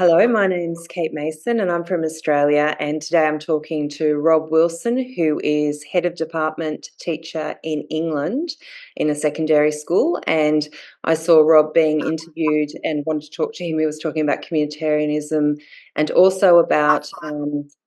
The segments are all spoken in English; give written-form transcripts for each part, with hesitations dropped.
Hello, my name's Kate Mason and I'm from Australia, and today I'm talking to Rob Wilson, who is Head of Department Teacher in England in a secondary school. And I saw Rob being interviewed and wanted to talk to him. He was talking about communitarianism and also about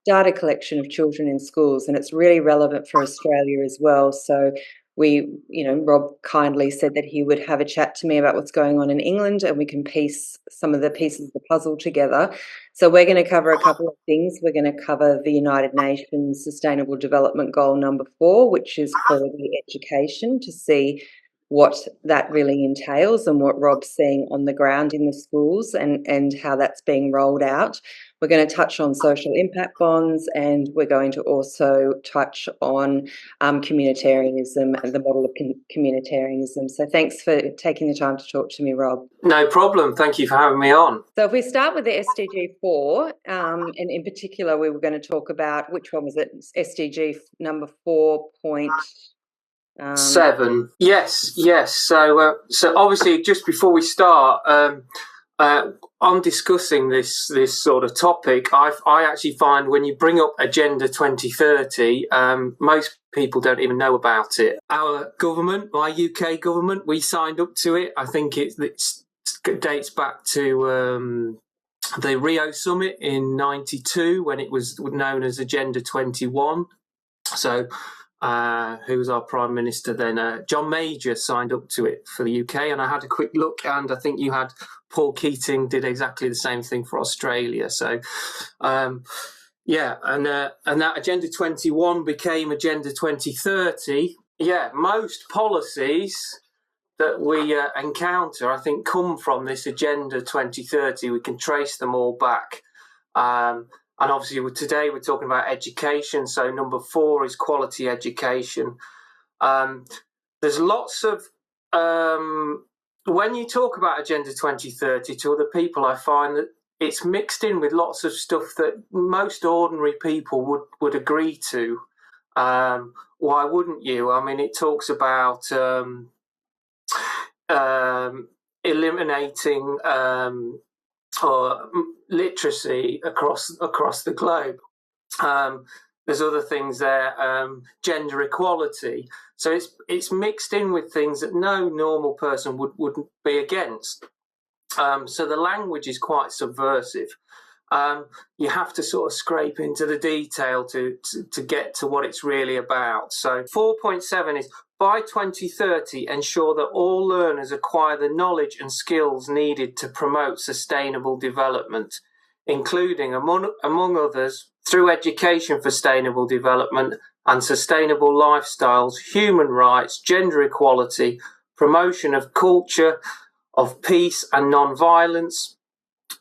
data collection of children in schools, and it's really relevant for Australia as well. So Rob kindly said that he would have a chat to me about what's going on in England and we can piece some of the pieces of the puzzle together. So we're going to cover a couple of things. We're going to cover the United Nations Sustainable Development Goal number 4, which is quality education, to see what that really entails and what Rob's seeing on the ground in the schools and how that's being rolled out. We're going to touch on social impact bonds, and we're going to also touch on communitarianism and the model of communitarianism. So thanks for taking the time to talk to me, Rob. No problem. Thank you for having me on. So if we start with the SDG 4, and in particular we were going to talk about, which one was it? SDG number 4.7. Yes. So obviously, just before we start, on discussing this sort of topic, I actually find when you bring up Agenda 2030, most people don't even know about it. Our government, my UK government, we signed up to it. I think it dates back to the Rio summit in '92 when it was known as Agenda 21. So who was our Prime Minister then? John Major signed up to it for the UK, and I had a quick look, and I think you had Paul Keating did exactly the same thing for Australia. So, and that Agenda 21 became Agenda 2030. Yeah, most policies that we encounter, I think, come from this Agenda 2030. We can trace them all back. And obviously today we're talking about education. So number 4 is quality education. There's lots of, when you talk about Agenda 2030 to other people, I find that it's mixed in with lots of stuff that most ordinary people would agree to. Why wouldn't you? I mean, it talks about eliminating or literacy across the globe. There's other things there, gender equality. So it's mixed in with things that no normal person wouldn't be against. So the language is quite subversive. You have to sort of scrape into the detail to get to what it's really about. So 4.7 is, by 2030, ensure that all learners acquire the knowledge and skills needed to promote sustainable development, including, among others, through education for sustainable development and sustainable lifestyles, human rights, gender equality, promotion of culture, of peace and non-violence,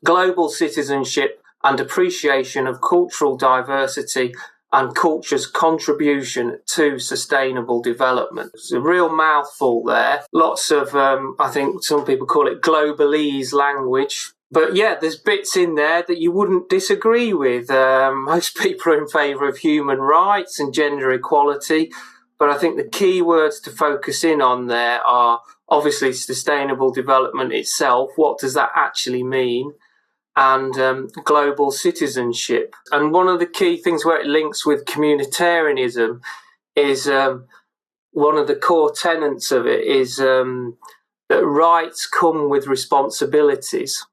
global citizenship and appreciation of cultural diversity and culture's contribution to sustainable development. It's a real mouthful there. Lots of, I think some people call it globalese language. But yeah, there's bits in there that you wouldn't disagree with. Most people are in favour of human rights and gender equality. But I think the key words to focus in on there are obviously sustainable development itself. What does that actually mean? And global citizenship. And one of the key things where it links with communitarianism is one of the core tenets of it is that rights come with responsibilities.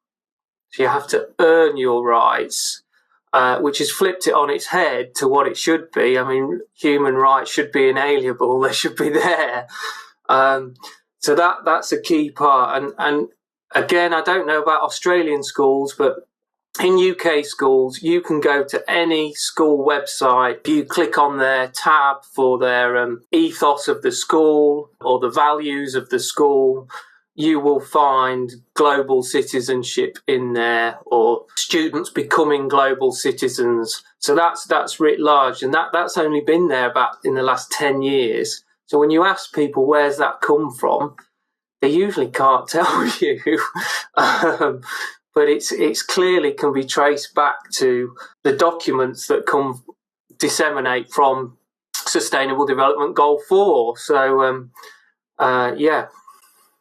So you have to earn your rights, which has flipped it on its head to what it should be. I mean, human rights should be inalienable. They should be there. So that's a key part. And again, I don't know about Australian schools, but in UK schools, you can go to any school website. You click on their tab for their ethos of the school or the values of the school. You will find global citizenship in there, or students becoming global citizens. So that's writ large, and that's only been there about in the last 10 years. So when you ask people where's that come from, they usually can't tell you, but it's clearly can be traced back to the documents that disseminate from Sustainable Development Goal 4. So, yeah.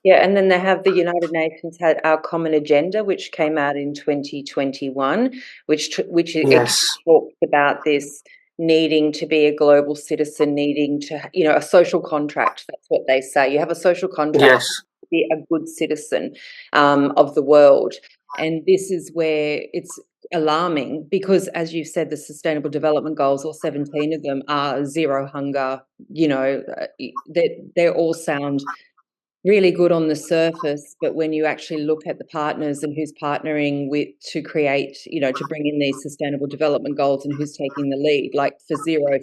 Yeah, and then they have the United Nations had our common agenda, which came out in 2021, which it Yes. talks about this needing to be a global citizen, needing to, a social contract. That's what they say. You have a social contract Yes. to be a good citizen of the world. And this is where it's alarming because, as you've said, the Sustainable Development Goals, or 17 of them, are zero hunger. They all sound really good on the surface, but when you actually look at the partners and who's partnering with to create, to bring in these sustainable development goals and who's taking the lead, like for zero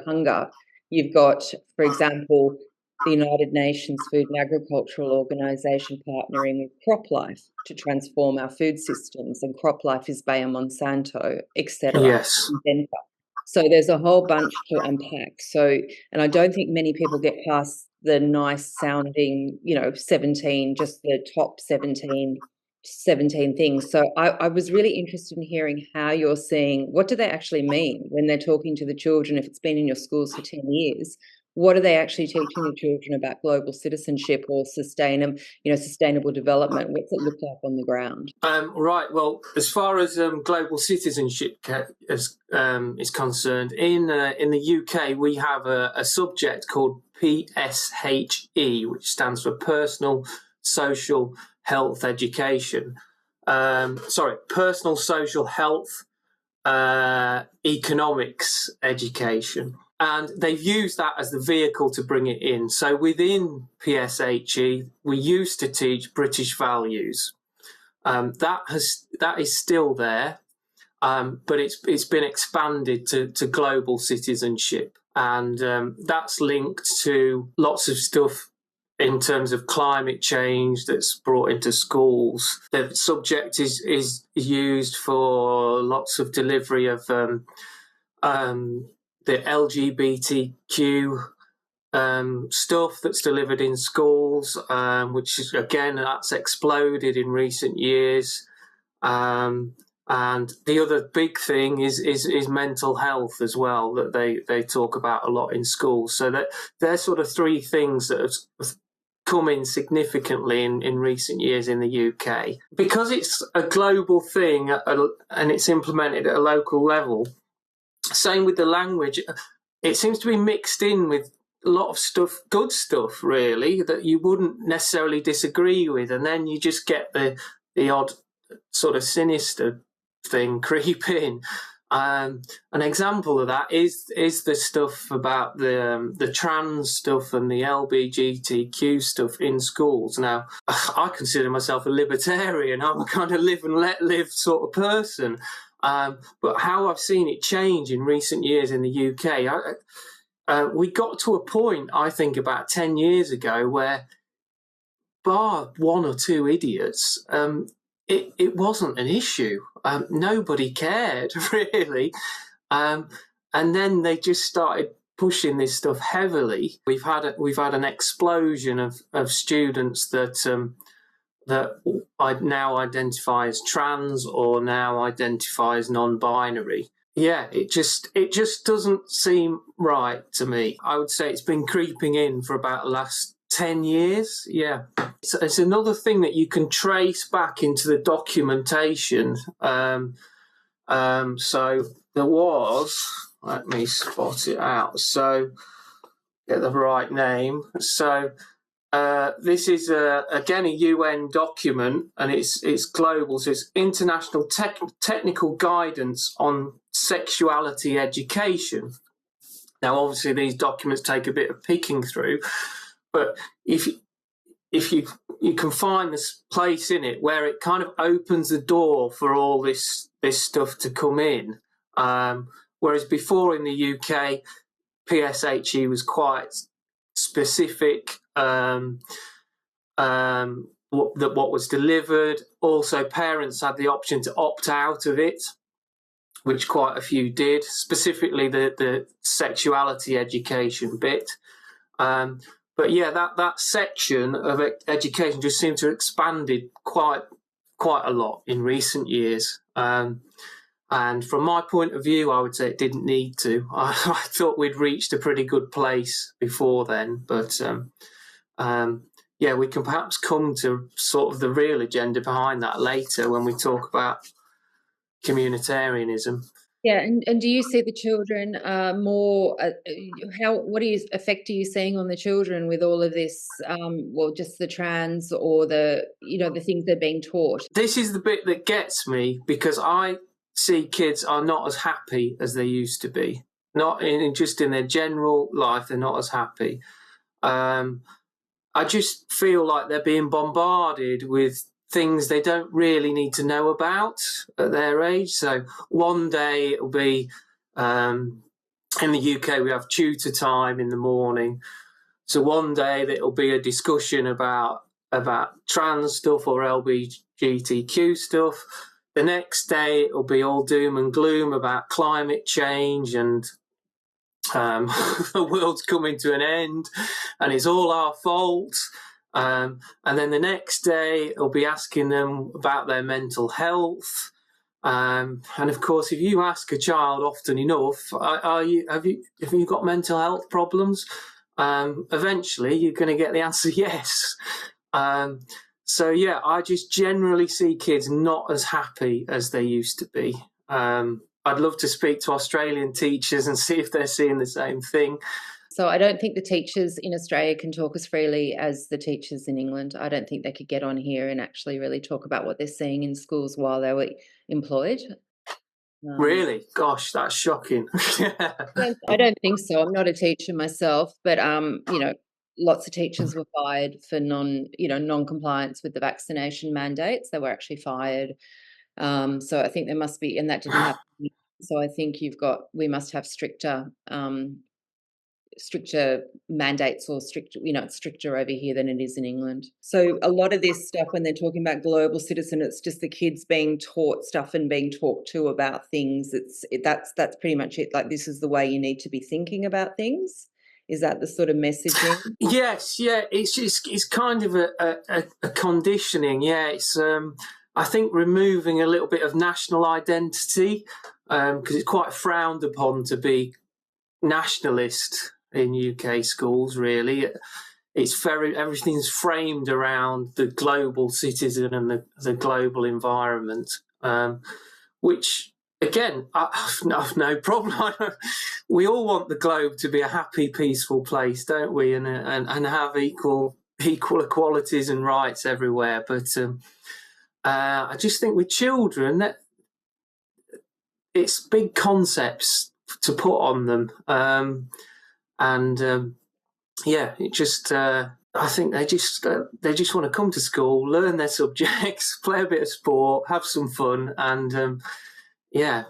hunger, you've got, for example, the United Nations Food and Agricultural Organization partnering with CropLife to transform our food systems, and CropLife is Bayer Monsanto, etc. Yes. So there's a whole bunch to unpack. So, and I don't think many people get past the nice sounding, 17, just the top 17 things. So I was really interested in hearing how you're seeing, what do they actually mean when they're talking to the children? If it's been in your schools for 10 years, what are they actually teaching the children about global citizenship or sustainable development? What's it look like on the ground? Right. Well, as far as global citizenship is concerned, in the UK, we have a subject called PSHE, which stands for Personal Social Health Education. Personal Social Health Economics Education. And they've used that as the vehicle to bring it in. So within PSHE, we used to teach British values. That is still there, but it's been expanded to global citizenship, and that's linked to lots of stuff in terms of climate change that's brought into schools. The subject is used for lots of delivery of the LGBTQ stuff that's delivered in schools, which is, again, that's exploded in recent years. And the other big thing is mental health as well, that they talk about a lot in schools. So that they're sort of three things that have come in significantly in recent years in the UK. Because it's a global thing and it's implemented at a local level, same with the language, it seems to be mixed in with a lot of stuff, good stuff, really, that you wouldn't necessarily disagree with. And then you just get the odd sort of sinister thing creep in. An example of that is the stuff about the trans stuff and the LGBTQ stuff in schools. Now, I consider myself a libertarian. I'm a kind of live and let live sort of person. But how I've seen it change in recent years in the UK, we got to a point, I think, about 10 years ago where, bar one or two idiots, it wasn't an issue. Nobody cared, really. And then they just started pushing this stuff heavily. We've had an explosion of students that I now identify as trans or now identify as non-binary. Yeah, it just doesn't seem right to me. I would say it's been creeping in for about the last 10 years. Yeah. So it's another thing that you can trace back into the documentation. So there was, let me spot it out. So get the right name. So this is again a UN document, and it's global. So it's International Technical Guidance on Sexuality Education. Now, obviously, these documents take a bit of picking through, but if you can find this place in it where it kind of opens the door for all this stuff to come in, whereas before in the UK, PSHE was quite specific. What was delivered. Also, parents had the option to opt out of it, which quite a few did, specifically the sexuality education bit. But yeah, that section of education just seemed to have expanded quite a lot in recent years. And from my point of view, I would say it didn't need to. I thought we'd reached a pretty good place before then, but yeah, we can perhaps come to sort of the real agenda behind that later when we talk about communitarianism. Yeah, and do you see the children more? What effect are you seeing on the children with all of this? Well, just the trans or the things they're being taught. This is the bit that gets me, because I see kids are not as happy as they used to be. Not just in their general life, they're not as happy. I just feel like they're being bombarded with things they don't really need to know about at their age. So one day it'll be, in the UK, we have tutor time in the morning. So one day it'll be a discussion about trans stuff or LGBTQ stuff. The next day it'll be all doom and gloom about climate change and the world's coming to an end and it's all our fault. And then the next day it'll be asking them about their mental health. And of course, if you ask a child often enough, have you got mental health problems? Eventually you're going to get the answer yes. So yeah, I just generally see kids not as happy as they used to be. I'd love to speak to Australian teachers and see if they're seeing the same thing. So I don't think the teachers in Australia can talk as freely as the teachers in England. I don't think they could get on here and actually really talk about what they're seeing in schools while they were employed. Really? Gosh, that's shocking. I don't think so. I'm not a teacher myself, but lots of teachers were fired for non-compliance with the vaccination mandates. They were actually fired. So I think there must be, and that didn't happen. So I think we must have stricter mandates, or it's stricter over here than it is in England. So a lot of this stuff, when they're talking about global citizen, it's just the kids being taught stuff and being talked to about things. That's pretty much it. Like, this is the way you need to be thinking about things. Is that the sort of messaging? Yes, yeah. It's kind of a conditioning. Yeah, it's I think removing a little bit of national identity, because it's quite frowned upon to be nationalist in UK schools. Really, everything's framed around the global citizen and the global environment, which again, I've no problem. We all want the globe to be a happy, peaceful place, don't we? And have equal equalities and rights everywhere. But I just think with children, that it's big concepts to put on them, it just. I think they just want to come to school, learn their subjects, play a bit of sport, have some fun, and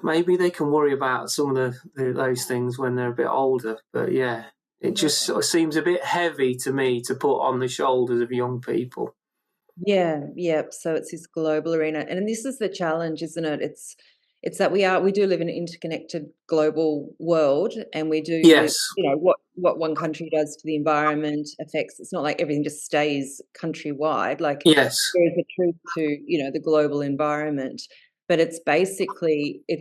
maybe they can worry about some of those things when they're a bit older. But yeah, it just sort of seems a bit heavy to me to put on the shoulders of young people. Yeah. So it's this global arena, and this is the challenge, isn't it? It's that we do live in an interconnected global world, and we do. Yes. What one country does to the environment affects. It's not like everything just stays countrywide. Like, yes, there is a truth to the global environment, but it's basically and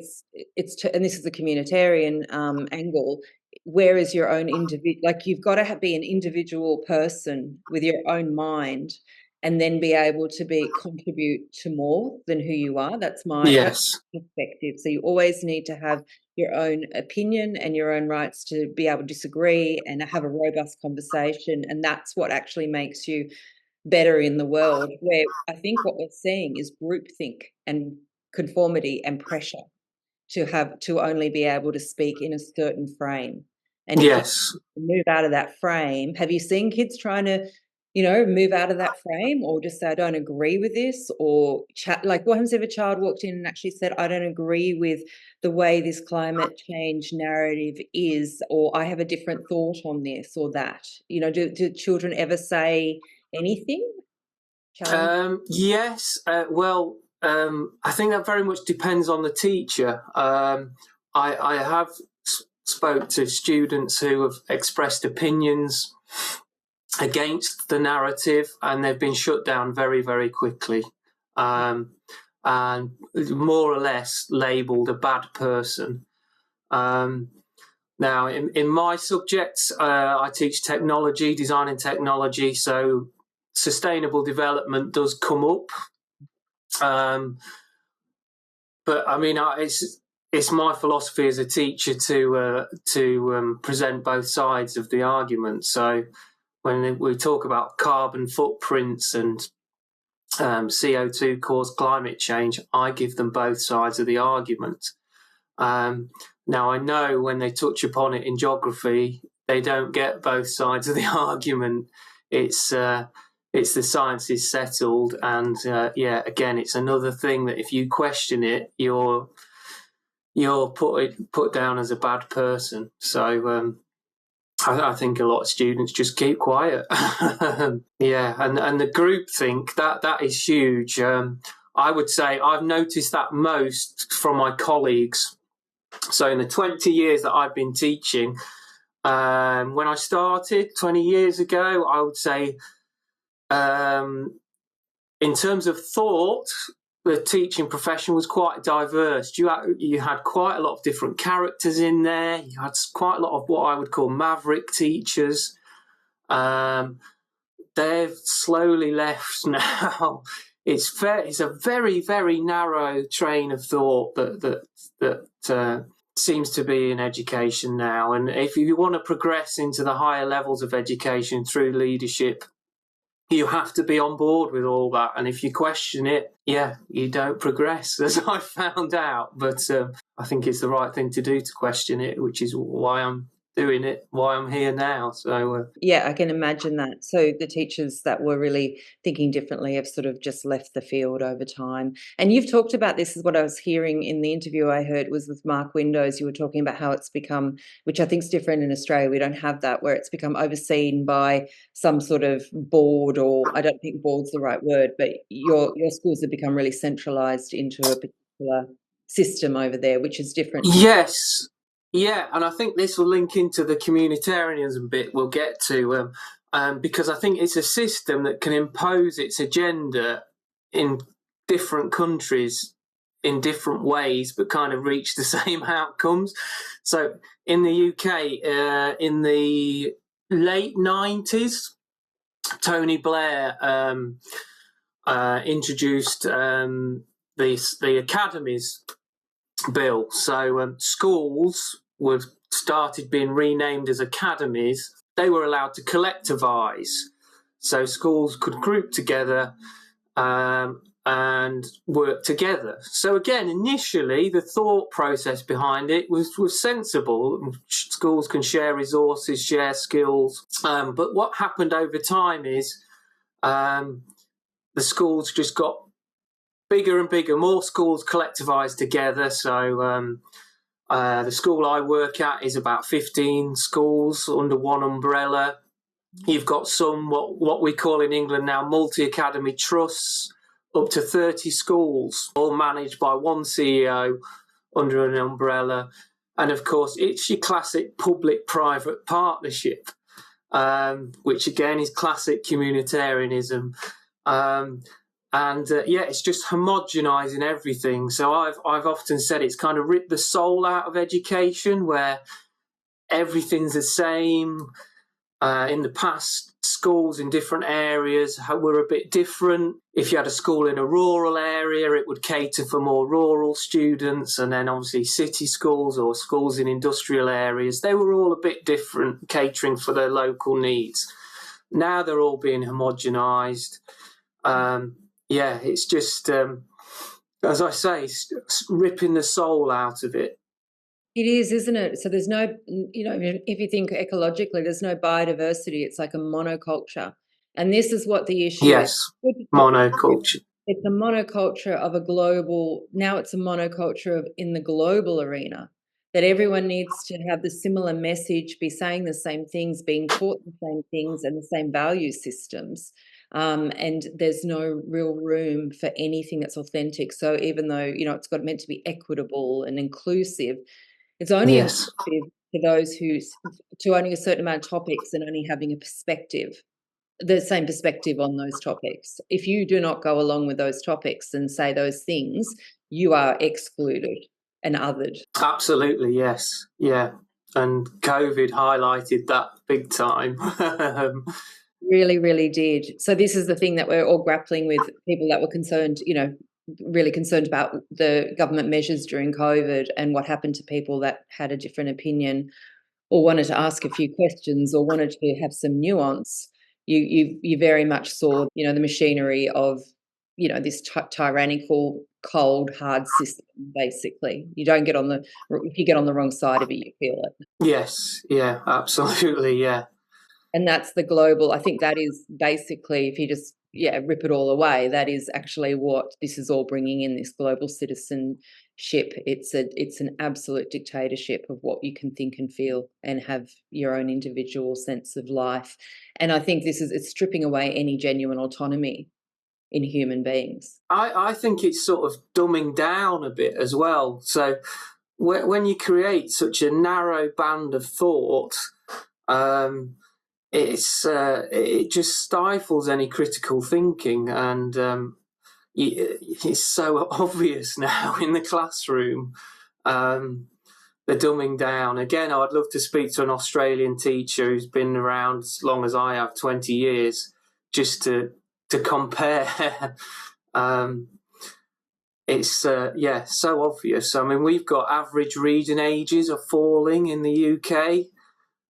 this is the communitarian angle. Where is your own individual? Like, you've got to be an individual person with your own mind, and then be able to contribute to more than who you are. That's my perspective. So you always need to have your own opinion and your own rights to be able to disagree and have a robust conversation, and that's what actually makes you better in the world. Where I think what we're seeing is groupthink and conformity and pressure to only be able to speak in a certain frame. And if you move out of that frame, have you seen kids trying to move out of that frame, or just say, I don't agree with this, or chat? Like, what happens if a child walked in and actually said, I don't agree with the way this climate change narrative is, or I have a different thought on this or that? Do children ever say anything? Yes. I think that very much depends on the teacher. I have spoke to students who have expressed opinions against the narrative, and they've been shut down very, very quickly, and more or less labelled a bad person. Now, in my subjects, I teach technology, design and technology, so sustainable development does come up. But I mean, it's my philosophy as a teacher to present both sides of the argument. So when we talk about carbon footprints and CO2 caused climate change, I give them both sides of the argument. Now, I know when they touch upon it in geography, they don't get both sides of the argument. It's the science is settled, and again, it's another thing that if you question it, you're put down as a bad person. So I think a lot of students just keep quiet. Yeah, and the groupthink that is huge. I would say I've noticed that most from my colleagues. So in the 20 years that I've been teaching, when I started 20 years ago, I would say in terms of thought, the teaching profession was quite diverse. You had quite a lot of different characters in there. You had quite a lot of what I would call maverick teachers. They've slowly left now. It's a very, very narrow train of thought that seems to be in education now. And if you want to progress into the higher levels of education through leadership, you have to be on board with all that. And if you question it, you don't progress, as I found out. But I think it's the right thing to do to question it, which is why I'm doing it, why I'm here now. So I can imagine that. So the teachers that were really thinking differently have sort of just left the field over time. And you've talked about this, is what I was hearing in the interview I heard was with Mark Windows. You were talking about how it's become, which I think is different in Australia. We don't have that, where it's become overseen by some sort of board, or I don't think board's the right word, but your schools have become really centralised into a particular system over there, which is different. Yes. Yeah, and I think this will link into the communitarianism bit we'll get to, because I think it's a system that can impose its agenda in different countries in different ways, but kind of reach the same outcomes. So in the UK, in the late 90s, Tony Blair introduced the academies bill. So schools started being renamed as academies. They were allowed to collectivise. So schools could group together and work together. So again, initially, the thought process behind it was sensible. Schools can share resources, share skills. But what happened over time is the schools just got bigger and bigger, more schools collectivised together. So the school I work at is about 15 schools under one umbrella. You've got some, what we call in England now, multi-academy trusts, up to 30 schools, all managed by one CEO under an umbrella. And of course, it's your classic public-private partnership, which again is classic communitarianism. It's just homogenising everything. So I've often said it's kind of ripped the soul out of education, where everything's the same. In the past, schools in different areas were a bit different. If you had a school in a rural area, it would cater for more rural students, and then obviously city schools or schools in industrial areas, they were all a bit different, catering for their local needs. Now they're all being homogenised. It's just, as I say, it's ripping the soul out of it. It is, isn't it? So there's no, if you think ecologically, there's no biodiversity. It's like a monoculture. And this is what the issue is. Yes, monoculture. It's a monoculture of a global, now it's a monoculture in the global arena, that everyone needs to have the similar message, be saying the same things, being taught the same things and the same value systems. And there's no real room for anything that's authentic. So even though, it's got meant to be equitable and inclusive, it's only inclusive to those to only a certain amount of topics and only having a perspective, the same perspective on those topics. If you do not go along with those topics and say those things, you are excluded and othered. Absolutely, yes. Yeah. And COVID highlighted that big time. Really, really did. So this is the thing that we're all grappling with, people that were concerned, really concerned about the government measures during COVID and what happened to people that had a different opinion or wanted to ask a few questions or wanted to have some nuance. You very much saw, the machinery of, this tyrannical, cold, hard system, basically. You don't get on if you get on the wrong side of it, you feel it. Yes, yeah, absolutely, yeah. And that's the global, I think that is basically, if you just, rip it all away, that is actually what this is all bringing in, this global citizenship. It's an absolute dictatorship of what you can think and feel and have your own individual sense of life. And I think it's stripping away any genuine autonomy in human beings. I think it's sort of dumbing down a bit as well. So when you create such a narrow band of thought, it just stifles any critical thinking, and it's so obvious now in the classroom. The dumbing down. Again, I'd love to speak to an Australian teacher who's been around as long as I have, 20 years, just to compare. It's so obvious. I mean, we've got average reading ages are falling in the UK.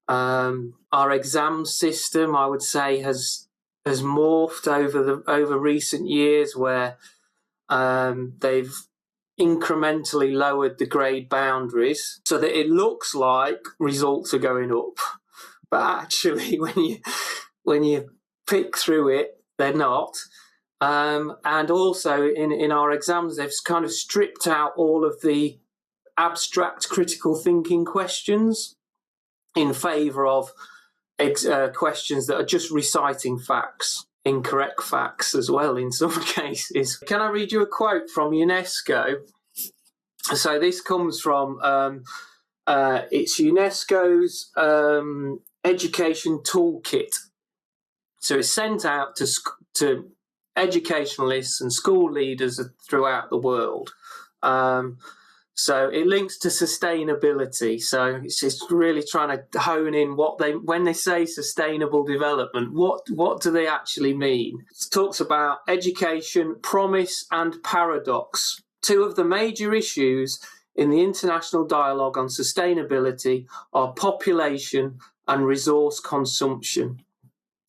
Our exam system, I would say, has morphed over recent years, where they've incrementally lowered the grade boundaries so that it looks like results are going up, but actually, when you pick through it, they're not. And also in our exams, they've kind of stripped out all of the abstract critical thinking questions in favour of questions that are just reciting facts, incorrect facts as well in some cases. Can I read you a quote from UNESCO? So this comes from it's UNESCO's education toolkit. So it's sent out to educationalists and school leaders throughout the world. So it links to sustainability. So it's really trying to hone in when they say sustainable development, what do they actually mean? It talks about education, promise, and paradox. Two of the major issues in the international dialogue on sustainability are population and resource consumption.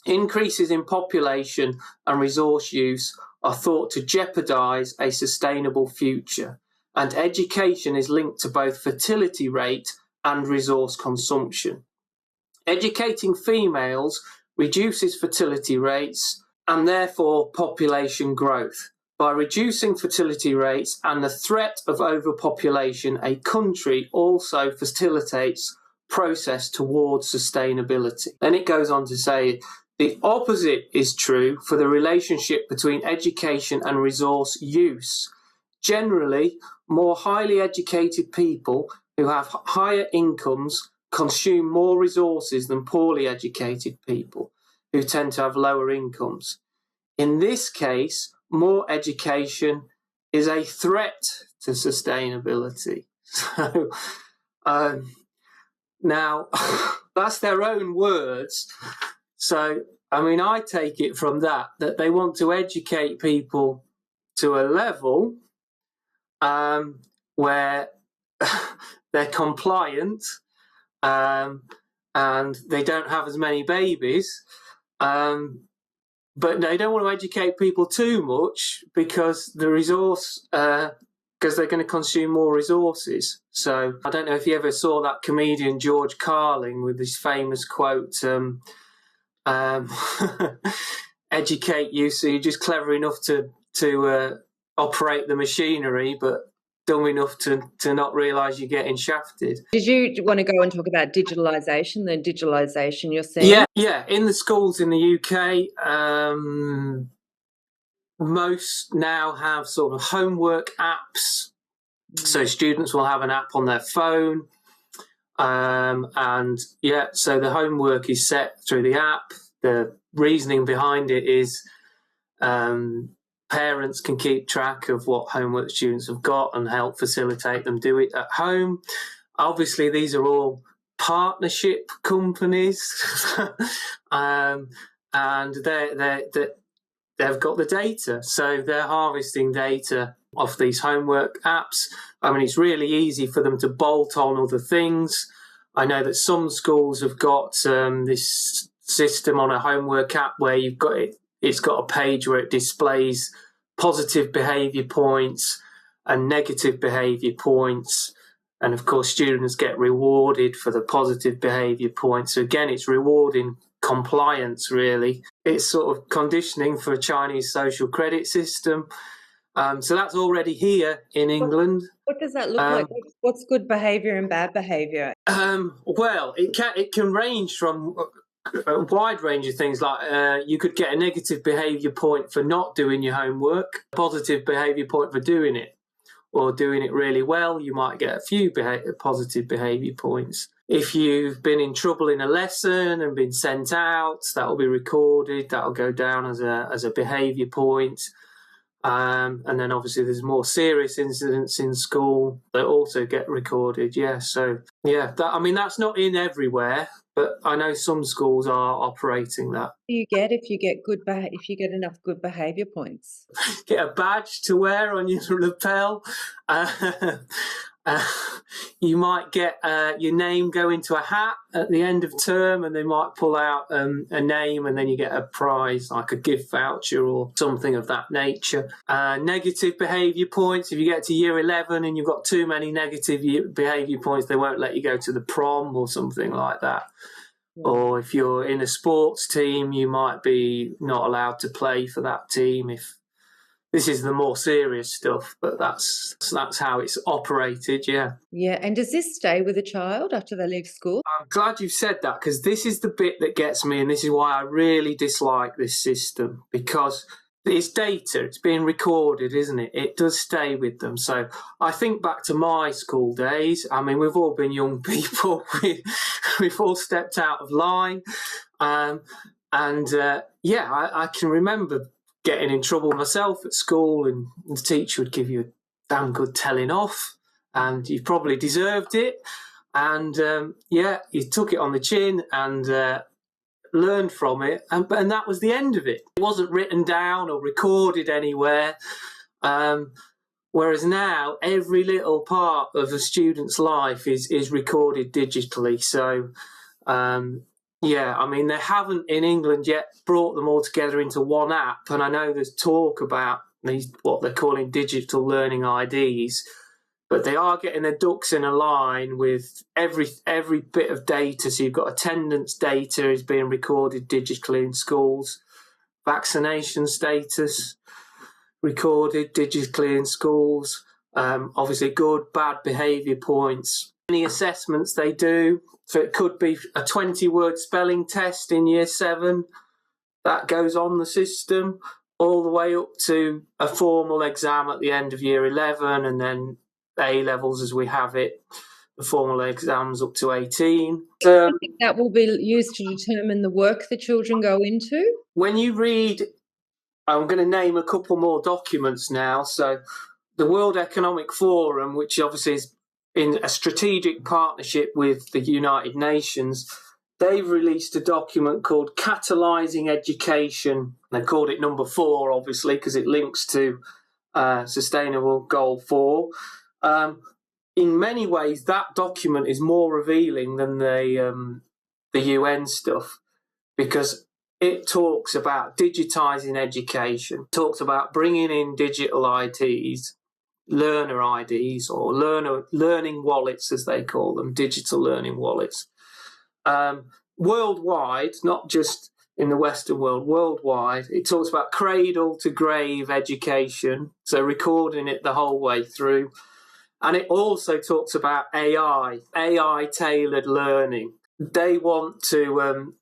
Increases in population and resource use are thought to jeopardize a sustainable future, and education is linked to both fertility rate and resource consumption. Educating females reduces fertility rates and therefore population growth. By reducing fertility rates and the threat of overpopulation, a country also facilitates process towards sustainability. Then it goes on to say, the opposite is true for the relationship between education and resource use. Generally, more highly educated people who have higher incomes consume more resources than poorly educated people who tend to have lower incomes. In this case, more education is a threat to sustainability. So, now, that's their own words. So, I mean, I take it from that they want to educate people to a level where they're compliant and they don't have as many babies, but they don't want to educate people too much because because they're going to consume more resources. So I don't know if you ever saw that comedian George Carlin with his famous quote, educate you so you're just clever enough to operate the machinery, but dumb enough to not realise you're getting shafted. Did you want to go and talk about digitalisation, the digitalisation you're seeing? Yeah. In the schools in the UK, most now have sort of homework apps. So students will have an app on their phone. So the homework is set through the app. The reasoning behind it is parents can keep track of what homework students have got and help facilitate them do it at home. Obviously, these are all partnership companies. and they've got the data, so they're harvesting data off these homework apps. I mean, it's really easy for them to bolt on other things. I know that some schools have got this system on a homework app where it's got a page where it displays positive behaviour points and negative behaviour points. And of course, students get rewarded for the positive behaviour points. So again, it's rewarding compliance, really. It's sort of conditioning for a Chinese social credit system. So that's already here in England. What does that look like? What's good behaviour and bad behaviour? Well, it can range from a wide range of things. Like you could get a negative behaviour point for not doing your homework, a positive behaviour point for doing it, or doing it really well. You might get a few positive behaviour points. If you've been in trouble in a lesson and been sent out, that will be recorded. That will go down as a behaviour point. And then obviously there's more serious incidents in school that also get recorded. Yeah, so yeah, that's not in everywhere, but I know some schools are operating that. What do you get if you get enough good behaviour points? Get a badge to wear on your lapel. You might get your name go into a hat at the end of term, and they might pull out a name, and then you get a prize, like a gift voucher or something of that nature. Negative behaviour points. If you get to year 11 and you've got too many negative behaviour points, they won't let you go to the prom or something like that. Yeah. Or if you're in a sports team, you might be not allowed to play for that team. If this is the more serious stuff, but that's how it's operated, yeah. Yeah, and does this stay with a child after they leave school? I'm glad you've said that, because this is the bit that gets me, and this is why I really dislike this system, because it's data, it's being recorded, isn't it? It does stay with them. So I think back to my school days. I mean, we've all been young people. We've all stepped out of line. I can remember getting in trouble myself at school, and the teacher would give you a damn good telling off, and you probably deserved it. And you took it on the chin and learned from it, and that was the end of it. It wasn't written down or recorded anywhere. Whereas now, every little part of a student's life is recorded digitally. So they haven't in England yet brought them all together into one app, and I know there's talk about these, what they're calling digital learning IDs, but they are getting their ducks in a line with every bit of data. So you've got attendance data is being recorded digitally in schools, vaccination status recorded digitally in schools, obviously good, bad behaviour points, any assessments they do. So it could be a 20-word spelling test in year 7 that goes on the system, all the way up to a formal exam at the end of year 11, and then A-levels as we have it, the formal exams up to 18. I think that will be used to determine the work the children go into. When you read, I'm going to name a couple more documents now. So the World Economic Forum, which obviously is in a strategic partnership with the United Nations, they've released a document called Catalysing Education. They called it number 4, obviously, because it links to Sustainable Goal 4. In many ways, that document is more revealing than the UN stuff, because it talks about digitising education, talks about bringing in digital IDs, learner IDs, or learning wallets, as they call them, digital learning wallets. Worldwide, not just in the Western world, worldwide, it talks about cradle to grave education, so recording it the whole way through. And it also talks about AI-tailored learning. They want to,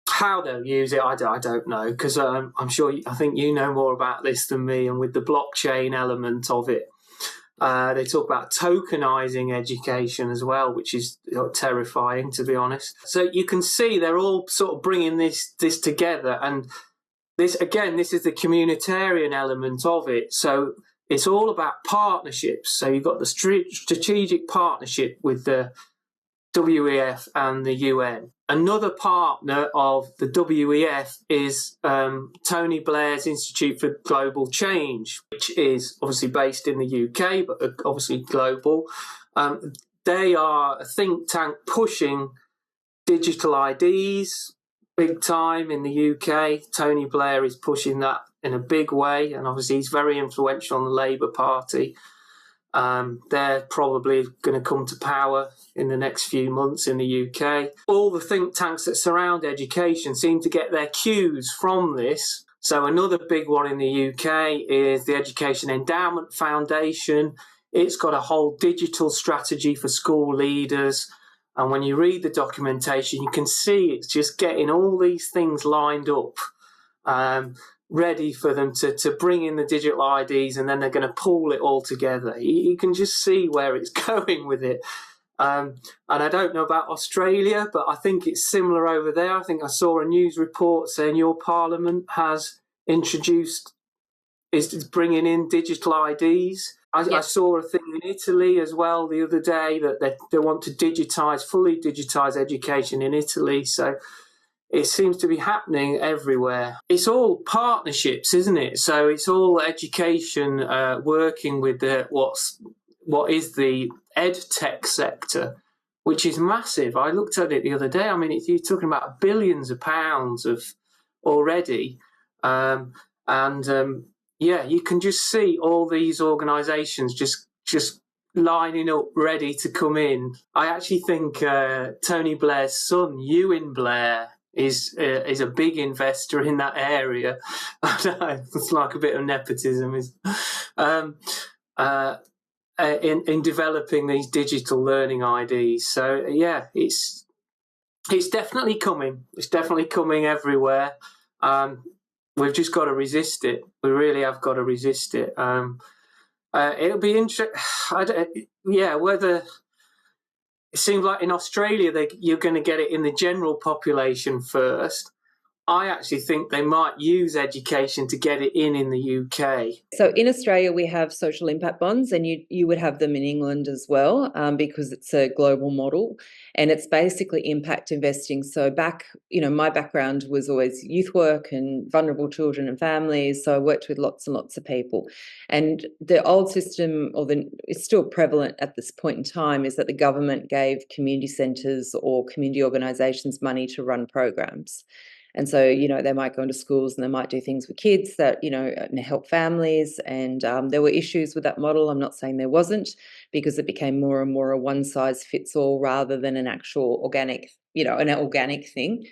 how they'll use it, I don't know, because I think you know more about this than me, and with the blockchain element of it. They talk about tokenizing education as well, which is terrifying, to be honest. So you can see they're all sort of bringing this together. And this is the communitarian element of it. So it's all about partnerships. So you've got the strategic partnership with the WEF and the UN. Another partner of the WEF is Tony Blair's Institute for Global Change, which is obviously based in the UK, but obviously global. They are a think tank pushing digital IDs big time in the UK. Tony Blair is pushing that in a big way, and obviously he's very influential on the Labour Party. They're probably going to come to power in the next few months in the UK. All the think tanks that surround education seem to get their cues from this. So another big one in the UK is the Education Endowment Foundation. It's got a whole digital strategy for school leaders. And when you read the documentation, you can see it's just getting all these things lined up, ready for them to bring in the digital IDs, and then they're going to pool it all together. You can just see where it's going with it. And I don't know about Australia, but I think it's similar over there. I think I saw a news report saying your parliament is bringing in digital IDs. I saw a thing in Italy as well the other day that they want to fully digitise education in Italy. So it seems to be happening everywhere. It's all partnerships, isn't it? So it's all education working with what is the ed tech sector, which is massive. I looked at it the other day. I mean, you're talking about billions of pounds already. You can just see all these organisations just lining up, ready to come in. I actually think Tony Blair's son, Ewan Blair, is a big investor in that area. It's like a bit of nepotism, in developing these digital learning IDs. So yeah, it's definitely coming. It's definitely coming everywhere. We've just got to resist it. We really have got to resist it. It'll be interesting. Whether it seems like in Australia you're going to get it in the general population first. I actually think they might use education to get it in the UK. So in Australia, we have social impact bonds, and you would have them in England as well, because it's a global model, and it's basically impact investing. So my background was always youth work and vulnerable children and families. So I worked with lots and lots of people. And the old system, it's still prevalent at this point in time, is that the government gave community centres or community organisations money to run programs. And so, they might go into schools and they might do things with kids that, help families. And there were issues with that model. I'm not saying there wasn't, because it became more and more a one-size-fits-all rather than an actual organic thing.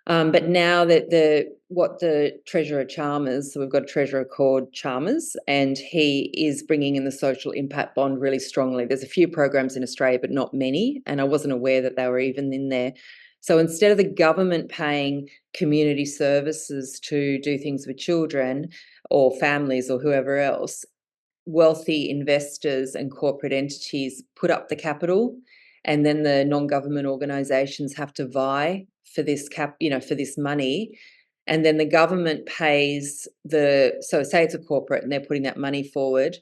But now that what the Treasurer Chalmers, so we've got a Treasurer called Chalmers, and he is bringing in the social impact bond really strongly. There's a few programs in Australia, but not many. And I wasn't aware that they were even in there. So instead of the government paying community services to do things with children or families or whoever else, wealthy investors and corporate entities put up the capital, and then the non-government organisations have to vie for this for this money. And then the government pays so say it's a corporate and they're putting that money forward.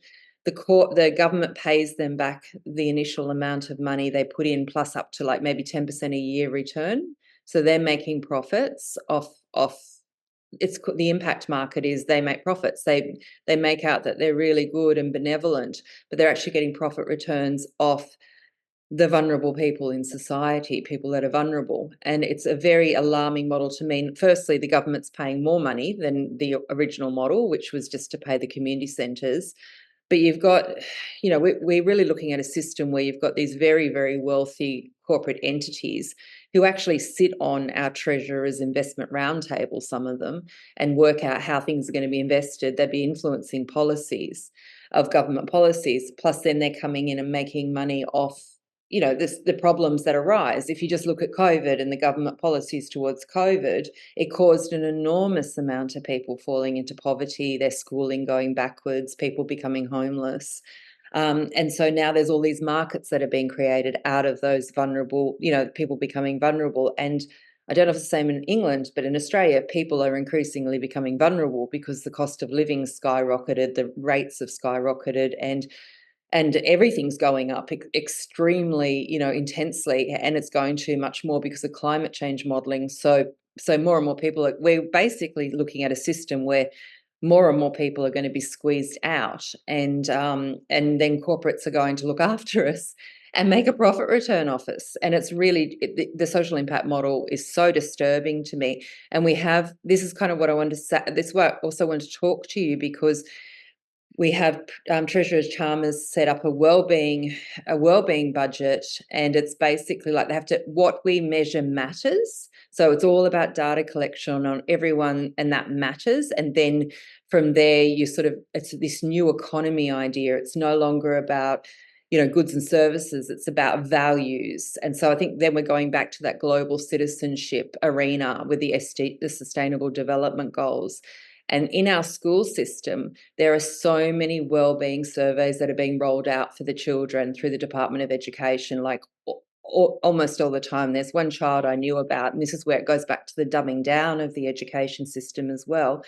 The government pays them back the initial amount of money they put in, plus up to like maybe 10% a year return. So they're making profits off. It's the impact market is they make profits. They make out that they're really good and benevolent, but they're actually getting profit returns off the vulnerable people in society, people that are vulnerable. And it's a very alarming model to me. Firstly, the government's paying more money than the original model, which was just to pay the community centres. But you've got, we're really looking at a system where you've got these very, very wealthy corporate entities who actually sit on our Treasurer's investment roundtable, some of them, and work out how things are going to be invested. They'd be influencing policies of government policies. Plus, then they're coming in and making money off the problems that arise. If you just look at COVID and the government policies towards COVID, it caused an enormous amount of people falling into poverty, their schooling going backwards, people becoming homeless. And so now there's all these markets that are being created out of those vulnerable, people becoming vulnerable. And I don't know if it's the same in England, but in Australia, people are increasingly becoming vulnerable because the cost of living skyrocketed, the rates have skyrocketed, and everything's going up extremely, intensely, and it's going to much more because of climate change modelling. So more and more people we're basically looking at a system where more and more people are going to be squeezed out, and then corporates are going to look after us and make a profit return off us. And it's really, the social impact model is so disturbing to me. And this is kind of what I wanted to say. This is why I also want to talk to you, because we have Treasurer Chalmers set up a wellbeing budget, and it's basically like they have to, what we measure matters. So it's all about data collection on everyone, and that matters. And then from there, it's this new economy idea. It's no longer about goods and services, it's about values. And so I think then we're going back to that global citizenship arena with the Sustainable Development Goals. And in our school system, there are so many wellbeing surveys that are being rolled out for the children through the Department of Education, like almost all the time. There's one child I knew about, and this is where it goes back to the dumbing down of the education system as well.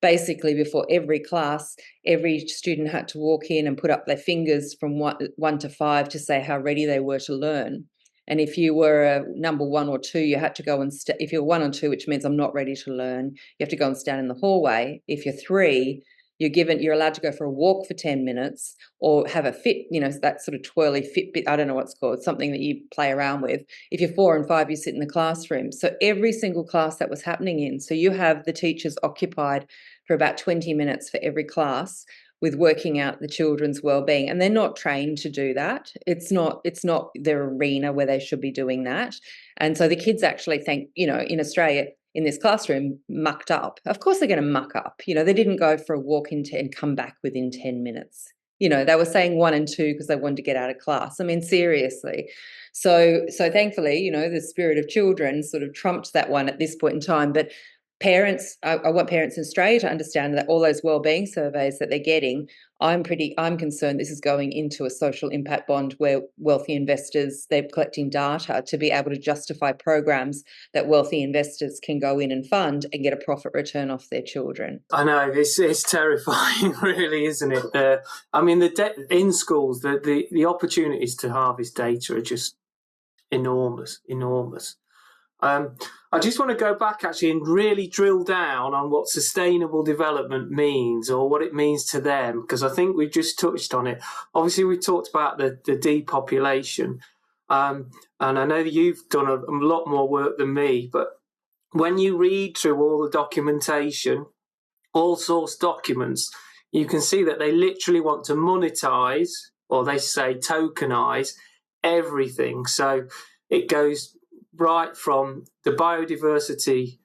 Basically, before every class, every student had to walk in and put up their fingers from 1 to 5 to say how ready they were to learn. And if you were a number 1 or 2, you had to go and if you're 1 or 2, which means I'm not ready to learn, you have to go and stand in the hallway. If you're 3, you're allowed to go for a walk for 10 minutes or have a fit, that sort of twirly Fitbit, I don't know what it's called, something that you play around with. If you're 4 and 5, you sit in the classroom. So every single class that was happening in, so you have the teachers occupied for about 20 minutes for every class with working out the children's wellbeing, and they're not trained to do that. It's not their arena where they should be doing that. And so the kids actually think, in Australia, in this classroom, mucked up. Of course they're going to muck up. They didn't go for a walk and come back within 10 minutes. They were saying 1 and 2 because they wanted to get out of class. I mean, seriously. So thankfully, the spirit of children sort of trumped that one at this point in time. But parents, I want parents in Australia to understand that all those wellbeing surveys that they're getting, I'm concerned this is going into a social impact bond where wealthy investors, they're collecting data to be able to justify programs that wealthy investors can go in and fund and get a profit return off their children. I know, it's terrifying, really, isn't it? In schools, the opportunities to harvest data are just enormous. I just want to go back actually and really drill down on what sustainable development means, or what it means to them, because I think we've just touched on it. Obviously, we talked about the depopulation, and I know that you've done a lot more work than me, but when you read through all the documentation, all source documents, you can see that they literally want to monetize, or they say tokenize, everything. So it goes right from the biodiversity,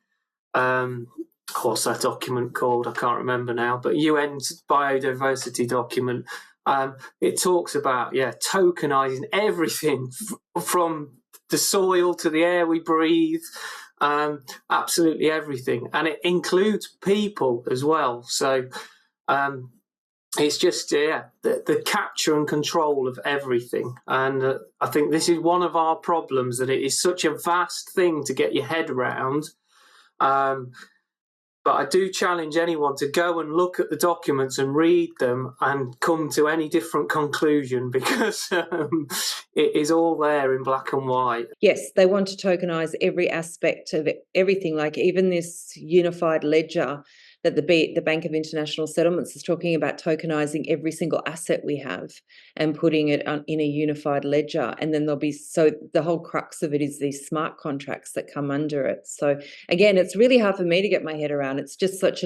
what's that document called? I can't remember now, but UN's biodiversity document. It talks about, tokenizing everything from the soil to the air we breathe, absolutely everything. And it includes people as well. So it's just, the capture and control of everything. And I think this is one of our problems, that it is such a vast thing to get your head around. But I do challenge anyone to go and look at the documents and read them and come to any different conclusion, because it is all there in black and white. Yes, they want to tokenize every aspect of everything, like even this unified ledger that the Bank of International Settlements is talking about, tokenizing every single asset we have and putting it in a unified ledger. And then the whole crux of it is these smart contracts that come under it. So again, it's really hard for me to get my head around. It's just such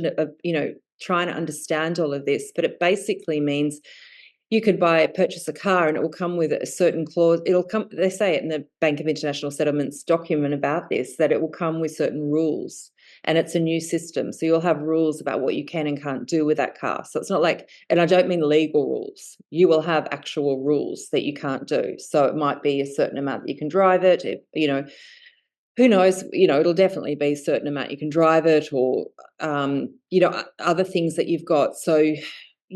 trying to understand all of this, but it basically means you could purchase a car and it will come with a certain clause. They say it in the Bank of International Settlements document about this, that it will come with certain rules, and it's a new system. So you'll have rules about what you can and can't do with that car. So it's not like, and I don't mean legal rules, you will have actual rules that you can't do. So it might be a certain amount that you can drive it, who knows, it'll definitely be a certain amount you can drive it, or, other things that you've got. So,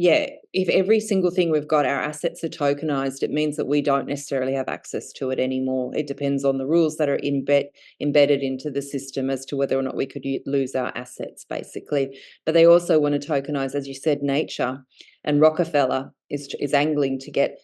if every single thing we've got, our assets are tokenized, it means that we don't necessarily have access to it anymore. It depends on the rules that are embedded into the system as to whether or not we could lose our assets, basically. But they also want to tokenize, as you said, nature. And Rockefeller is angling to get.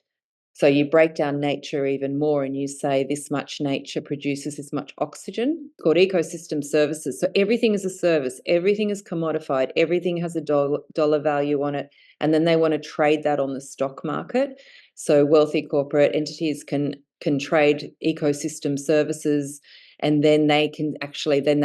So you break down nature even more and you say this much nature produces this much oxygen, called ecosystem services. So everything is a service, everything is commodified, everything has a dollar value on it. And then they want to trade that on the stock market. So wealthy corporate entities can trade ecosystem services, and then they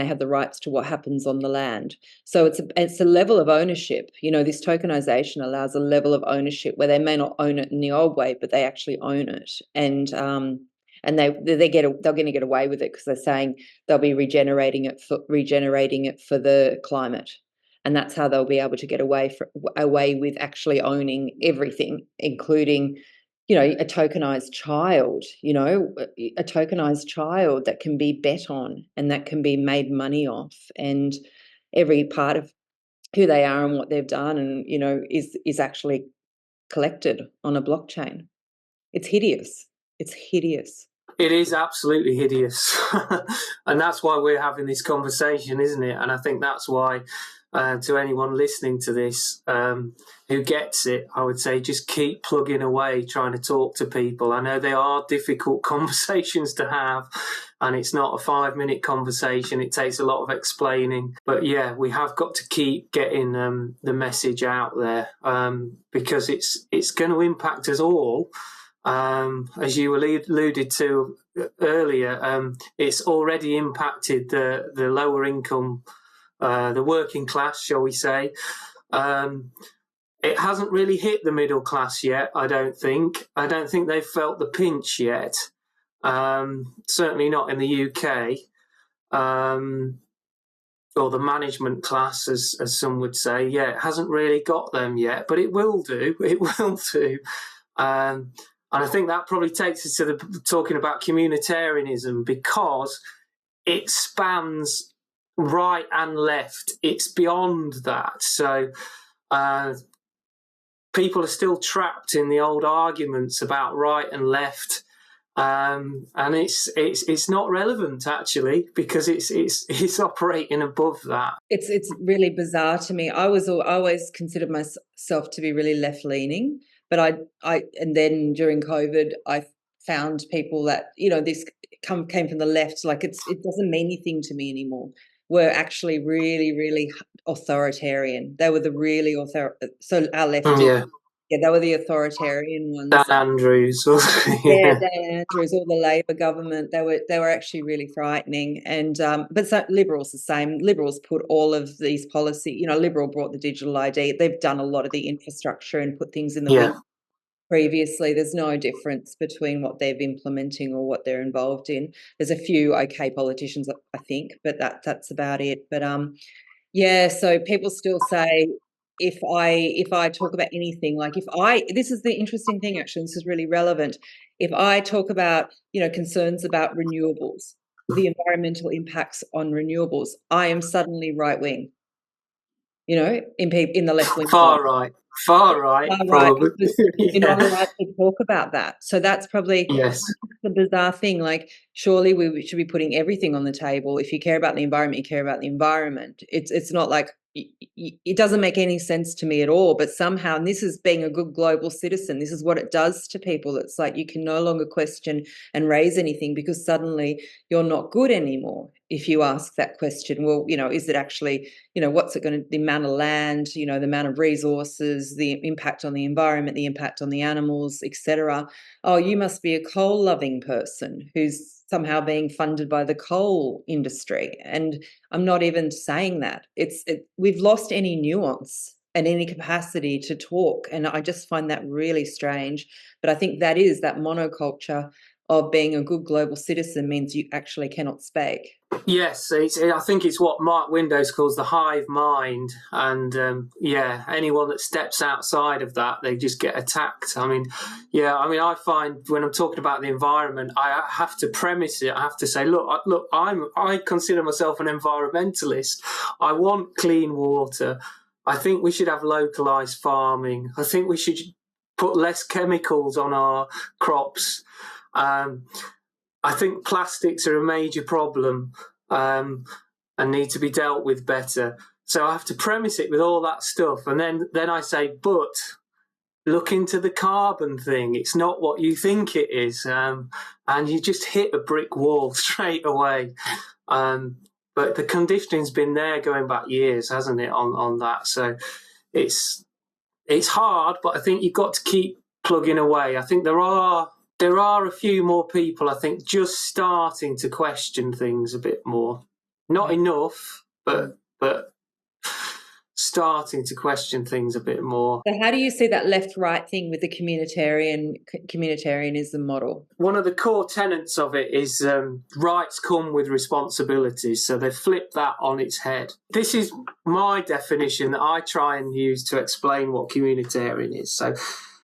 have the rights to what happens on the land. So it's a level of ownership. This tokenization allows a level of ownership where they may not own it in the old way, but they actually own it. And they're going to get away with it because they're saying they'll be regenerating it for the climate. And that's how they'll be able to get away with actually owning everything, including a tokenized child, a tokenized child that can be bet on and that can be made money off, and every part of who they are and what they've done, and is actually collected on a blockchain. It's hideous. It's hideous. It is absolutely hideous. And that's why we're having this conversation, isn't it? And I think that's why, to anyone listening to this who gets it, I would say just keep plugging away, trying to talk to people. I know they are difficult conversations to have, and it's not a 5-minute conversation. It takes a lot of explaining. But yeah, we have got to keep getting the message out there, because it's going to impact us all. As you alluded to earlier, it's already impacted the lower income, the working class, shall we say. It hasn't really hit the middle class yet, I don't think. I don't think they've felt the pinch yet. Certainly not in the UK. Or the management class, as some would say. Yeah, it hasn't really got them yet, but it will do. It will do. And I think that probably takes us to talking about communitarianism, because it spans right and left. It's beyond that. So people are still trapped in the old arguments about right and left, and it's not relevant actually, because it's operating above that. It's really bizarre to me. I always considered myself to be really left leaning, but and then during COVID I found people that this came from the left, like it doesn't mean anything to me anymore, were actually really, really authoritarian. They were the really so our left, they were the authoritarian ones. Dan Andrews, Dan Andrews, or the Labor government. They were actually really frightening. And but so Liberals the same. Liberals put all of these policy. Liberal brought the digital ID. They've done a lot of the infrastructure and put things in the wind. Previously, there's no difference between what they're implementing or what they're involved in. There's a few okay politicians, I think, but that's about it. But so people still say, if I talk about anything, like this is the interesting thing actually, this is really relevant. If I talk about, concerns about renewables, the environmental impacts on renewables, I am suddenly right wing. In the left wing. Far right, probably. You're not allowed to talk about that. So that's probably the bizarre thing. Like, surely we should be putting everything on the table. If you care about the environment, you care about the environment. It's not like it doesn't make any sense to me at all. But somehow, and this is being a good global citizen, this is what it does to people. It's like you can no longer question and raise anything because suddenly you're not good anymore. If you ask that question, well, is it actually, what's it going to, the amount of land, the amount of resources, the impact on the environment, the impact on the animals, etc. Oh, you must be a coal-loving person who's somehow being funded by the coal industry. And I'm not even saying that. We've lost any nuance and any capacity to talk. And I just find that really strange. But I think that monoculture of being a good global citizen means you actually cannot speak. Yes, I think it's what Mark Windows calls the hive mind. And anyone that steps outside of that, they just get attacked. I find when I'm talking about the environment, I have to premise it. I have to say, look, I consider myself an environmentalist. I want clean water. I think we should have localized farming. I think we should put less chemicals on our crops. I think plastics are a major problem and need to be dealt with better. So I have to premise it with all that stuff. And then I say, but look into the carbon thing. It's not what you think it is. And you just hit a brick wall straight away. But the conditioning's been there going back years, hasn't it, on that? So it's hard, but I think you've got to keep plugging away. I think there are a few more people, I think, just starting to question things a bit more. Not enough, but starting to question things a bit more. So how do you see that left-right thing with the communitarianism model? One of the core tenets of it is rights come with responsibilities. So they flip that on its head. This is my definition that I try and use to explain what communitarian is. So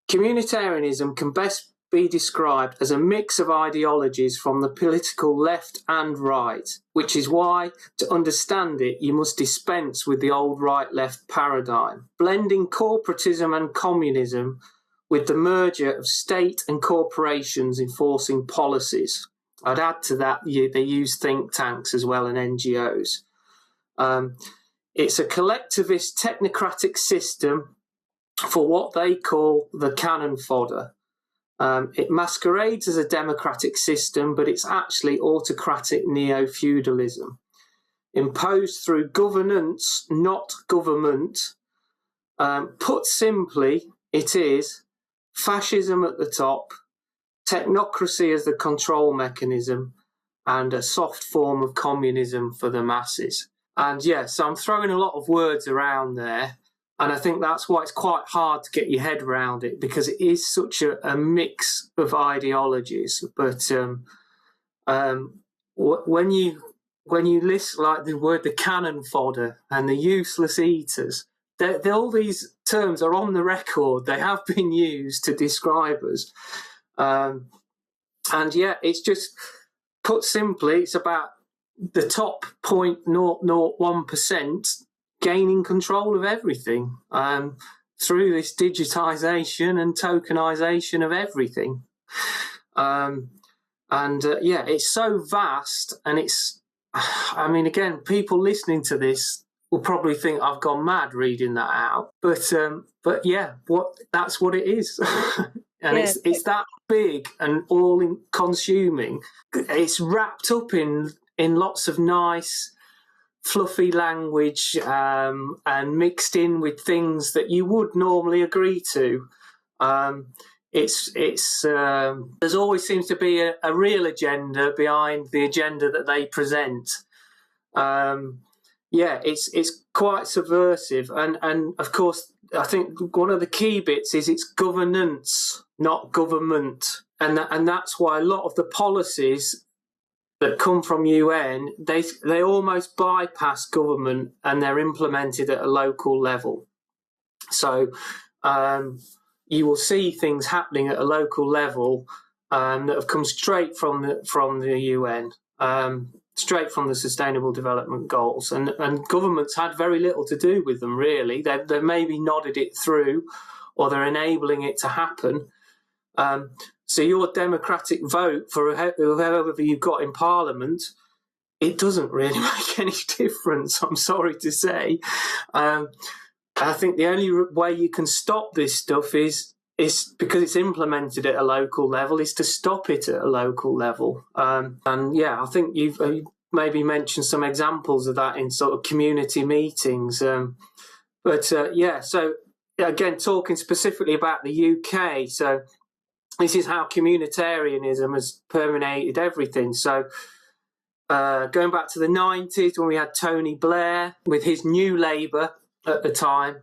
communitarianism can best be described as a mix of ideologies from the political left and right, which is why, to understand it, you must dispense with the old right-left paradigm. Blending corporatism and communism with the merger of state and corporations enforcing policies. I'd add to that, they use think tanks as well and NGOs. It's a collectivist technocratic system for what they call the cannon fodder. It masquerades as a democratic system, but it's actually autocratic neo-feudalism, imposed through governance, not government. Put simply, it is fascism at the top, technocracy as the control mechanism, and a soft form of communism for the masses. And yes, I'm throwing a lot of words around there. And I think that's why it's quite hard to get your head around it, because it is such a mix of ideologies. But when you list like the word the cannon fodder and the useless eaters, all these terms are on the record. They have been used to describe us. And yeah, it's just, put simply, it's about the top 0.001% gaining control of everything through this digitization and tokenization of everything. Yeah, it's so vast, and it's, I mean, again, people listening to this will probably think I've gone mad reading that out, but yeah, that's what it is. And yeah, it's that big and all-consuming. It's wrapped up in lots of nice, fluffy language and mixed in with things that you would normally agree to. There's always seems to be a real agenda behind the agenda that they present. Yeah, it's quite subversive, and of course, I think one of the key bits is it's governance, not government, and that's why a lot of the policies that come from UN, they almost bypass government and they're implemented at a local level. So you will see things happening at a local level that have come straight from the UN, straight from the Sustainable Development Goals, and governments had very little to do with them, really. They've maybe nodded it through, or they're enabling it to happen. So your democratic vote for whoever you've got in Parliament, it doesn't really make any difference, I'm sorry to say. I think the only way you can stop this stuff is because it's implemented at a local level, is to stop it at a local level. And yeah, I think you've maybe mentioned some examples of that in sort of community meetings. Yeah, so again, talking specifically about the UK, so this is how communitarianism has permeated everything. So going back to the 90s, when we had Tony Blair with his New Labour at the time,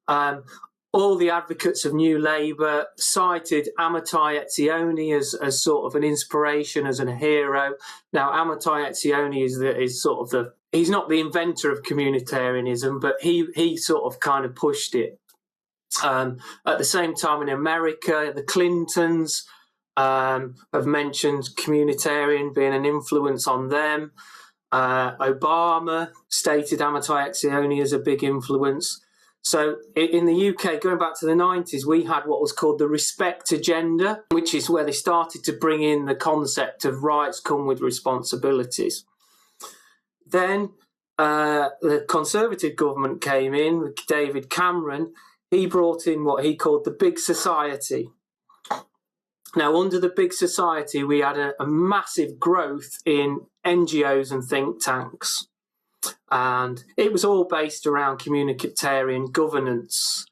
all the advocates of New Labour cited Amitai Etzioni as sort of an inspiration, as a hero. Now, Amitai Etzioni is sort of he's not the inventor of communitarianism, but he sort of kind of pushed it. At the same time, in America, the Clintons have mentioned communitarian being an influence on them. Obama stated Amitai Etzioni as a big influence. So in the UK, going back to the 90s, we had what was called the respect agenda, which is where they started to bring in the concept of rights come with responsibilities. Then the Conservative government came in with David Cameron. He brought in what he called the Big Society. Now, under the Big Society, we had a massive growth in NGOs and think tanks. And it was all based around communitarian governance.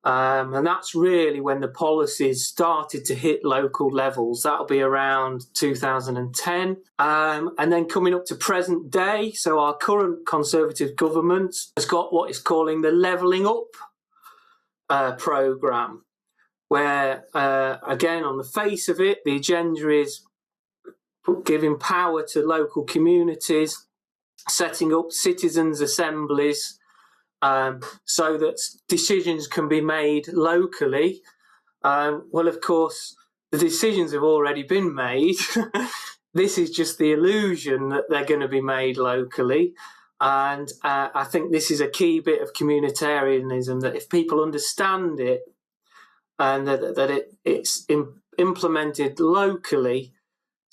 And that's really when the policies started to hit local levels. That'll be around 2010. And then coming up to present day, so our current Conservative government has got what it's calling the Levelling Up programme, where, again, on the face of it, the agenda is giving power to local communities, setting up citizens' assemblies, so that decisions can be made locally. Well, of course, the decisions have already been made. This is just the illusion that they're going to be made locally. And I think this is a key bit of communitarianism, that if people understand it and that it's implemented locally,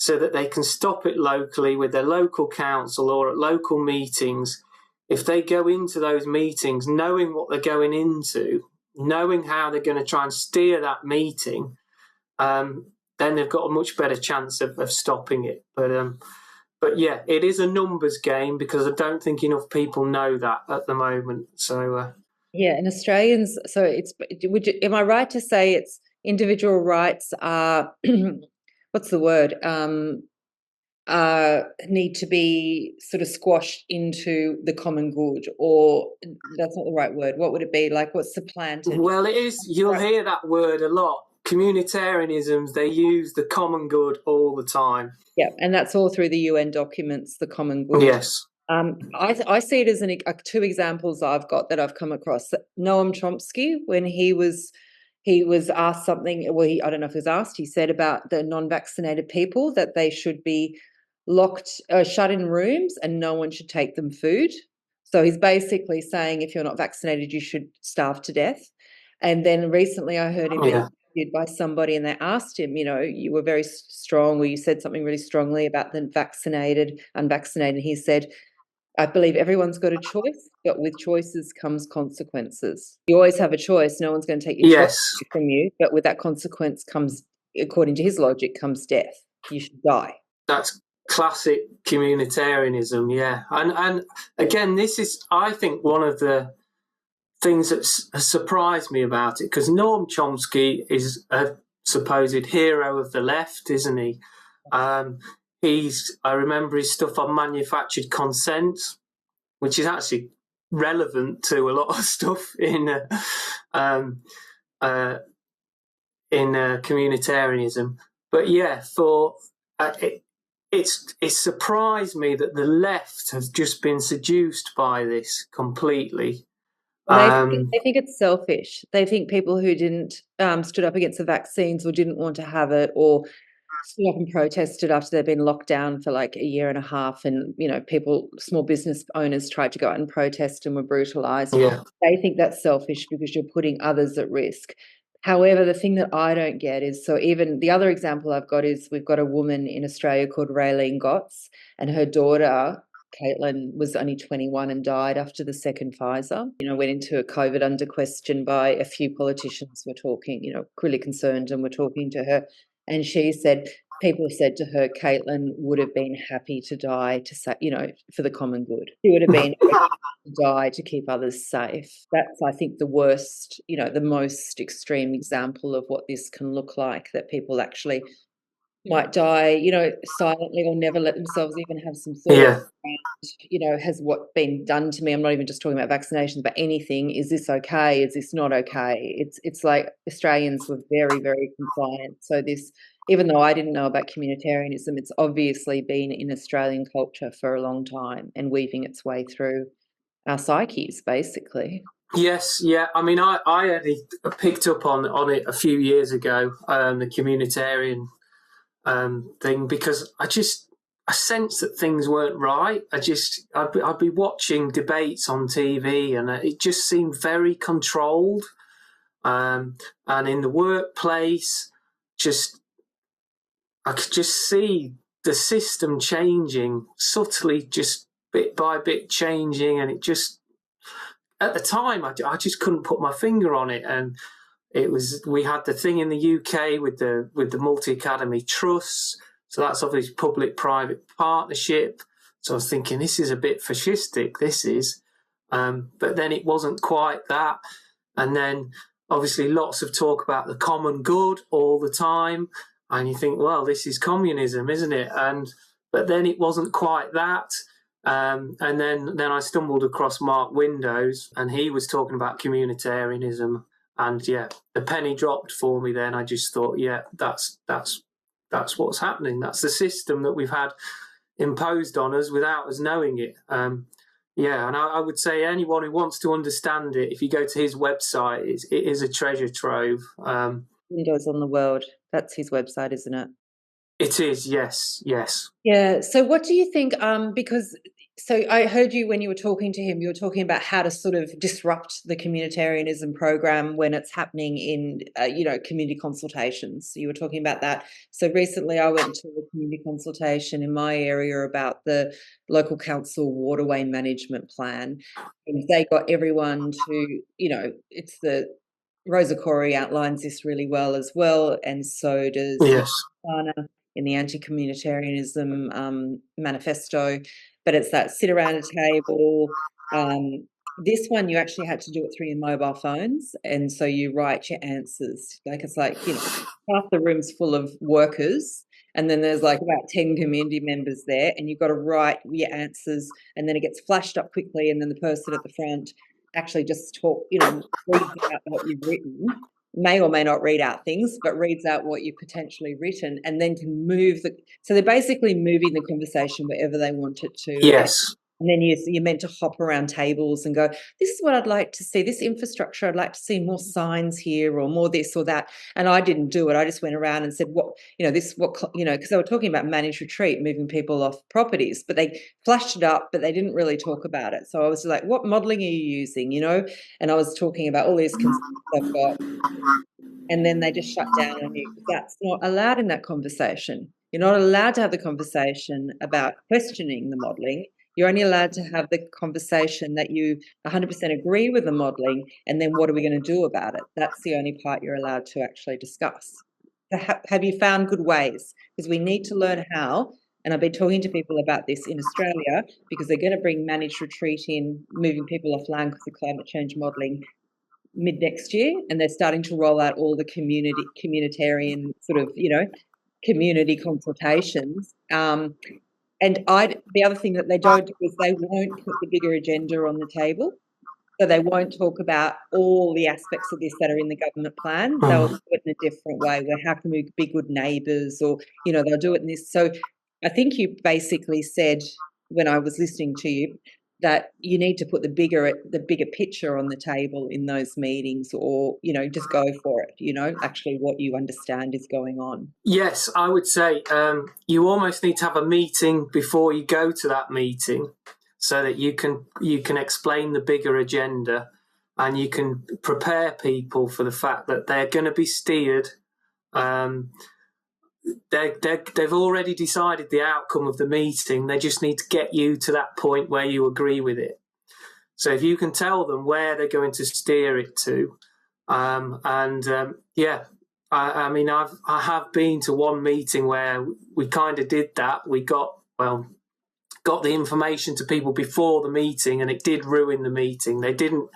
so that they can stop it locally with their local council or at local meetings. If they go into those meetings knowing what they're going into, knowing how they're going to try and steer that meeting, then they've got a much better chance of stopping it. But yeah, it is a numbers game, because I don't think enough people know that at the moment. So yeah, and Australians. So am I right to say it's individual rights are what's the word? Need to be sort of squashed into the common good, or that's not the right word. What would it be? Like, what's supplanted? Well, it is. You'll hear that word a lot. Communitarianisms, they use the common good all the time. Yeah, and that's all through the UN documents, the common good. Yes. I see it as two examples I've got that I've come across. Noam Chomsky, when he was asked something, well, I don't know if he was asked, he said about the non-vaccinated people that they should be shut in rooms and no one should take them food. So he's basically saying if you're not vaccinated, you should starve to death. And then recently I heard him interviewed by somebody, and they asked him, you were very strong, or you said something really strongly about the vaccinated, unvaccinated. He said, I believe everyone's got a choice, but with choices comes consequences. You always have a choice. No one's going to take your choice from you, but with that consequence comes, according to his logic, comes death. You should die. That's classic communitarianism, yeah. And again, this is, I think, one of the things that has surprised me about it, because Noam Chomsky is a supposed hero of the left, isn't he? I remember his stuff on manufactured consent, which is actually relevant to a lot of stuff in communitarianism. But yeah, it surprised me that the left has just been seduced by this completely. They think it's selfish. They think people who didn't stood up against the vaccines or didn't want to have it, or stood up and protested after they've been locked down for like a year and a half, and small business owners tried to go out and protest and were brutalized. Yeah. They think that's selfish because you're putting others at risk. However, the thing that I don't get is, so even the other example I've got is, we've got a woman in Australia called Raylene Gotts, and her daughter Caitlin was only 21 and died after the second Pfizer. Went into COVID under question by a few politicians were talking, really concerned, and were talking to her. And she said, people have said to her, Caitlin would have been happy to die to say, for the common good. She would have been happy to die to keep others safe. That's, I think, the worst, the most extreme example of what this can look like, that people actually might die, silently, or never let themselves even have some thought around, has what been done to me? I'm not even just talking about vaccinations, but anything. Is this okay? Is this not okay? It's like Australians were very, very compliant. So this, even though I didn't know about communitarianism, it's obviously been in Australian culture for a long time and weaving its way through our psyches, basically. Yes, yeah. I mean, I only picked up on it a few years ago, the communitarian thing, because I sensed that things weren't right. I'd be watching debates on TV, and it just seemed very controlled. And in the workplace, I could just see the system changing subtly, just bit by bit changing, and it just, at the time, I just couldn't put my finger on it. And we had the thing in the UK with the multi-academy trusts. So that's obviously public-private partnership. So I was thinking, this is a bit fascistic, this is. But then it wasn't quite that. And then obviously lots of talk about the common good all the time. And you think, well, this is communism, isn't it? But then it wasn't quite that. And then I stumbled across Mark Windows, and he was talking about communitarianism. And yeah, the penny dropped for me then. I just thought, yeah, that's what's happening. That's the system that we've had imposed on us without us knowing it. Yeah, and I would say anyone who wants to understand it, if you go to his website, it is a treasure trove. Windows on the World. That's his website, isn't it? It is, yes. Yeah. So what do you think? So I heard you when you were talking to him, you were talking about how to sort of disrupt the communitarianism program when it's happening in, community consultations. So you were talking about that. So recently I went to a community consultation in my area about the local council waterway management plan. And they got everyone to, it's the Rosa Corey outlines this really well as well. And so does Sana in the anti-communitarianism manifesto. But it's that sit around a table. This one, you actually had to do it through your mobile phones. And so you write your answers. Like, it's like, half the room's full of workers. And then there's like about 10 community members there. And you've got to write your answers. And then it gets flashed up quickly. And then the person at the front actually just reads out what you've written. May or may not read out things, but reads out what you've potentially written, and then can so they're basically moving the conversation wherever they want it to. Yes. And then you're meant to hop around tables and go, this is what I'd like to see, this infrastructure, I'd like to see more signs here or more this or that. And I didn't do it. I just went around and said, because they were talking about managed retreat, moving people off properties, but they flashed it up, but they didn't really talk about it. So I was like, what modelling are you using, And I was talking about all these concerns I've got. And then they just shut down on you. That's not allowed in that conversation. You're not allowed to have the conversation about questioning the modelling. You're only allowed to have the conversation that you 100% agree with the modelling, and then what are we going to do about it? That's the only part you're allowed to actually discuss. Have you found good ways? Because we need to learn how, and I've been talking to people about this in Australia, because they're going to bring managed retreat in, moving people off land because of climate change modelling mid next year, and they're starting to roll out all the communitarian sort of, community consultations. And the other thing that they don't do is they won't put the bigger agenda on the table. So they won't talk about all the aspects of this that are in the government plan. They'll do it in a different way, where how can we be good neighbours, or, they'll do it in this. So I think you basically said, when I was listening to you, that you need to put the bigger picture on the table in those meetings, or, just go for it, actually what you understand is going on. Yes, I would say you almost need to have a meeting before you go to that meeting, so that you can explain the bigger agenda, and you can prepare people for the fact that they're going to be steered. They've already decided the outcome of the meeting. They just need to get you to that point where you agree with it. So if you can tell them where they're going to steer it to, I have been to one meeting where we kind of did that. We got the information to people before the meeting, and it did ruin the meeting. They didn't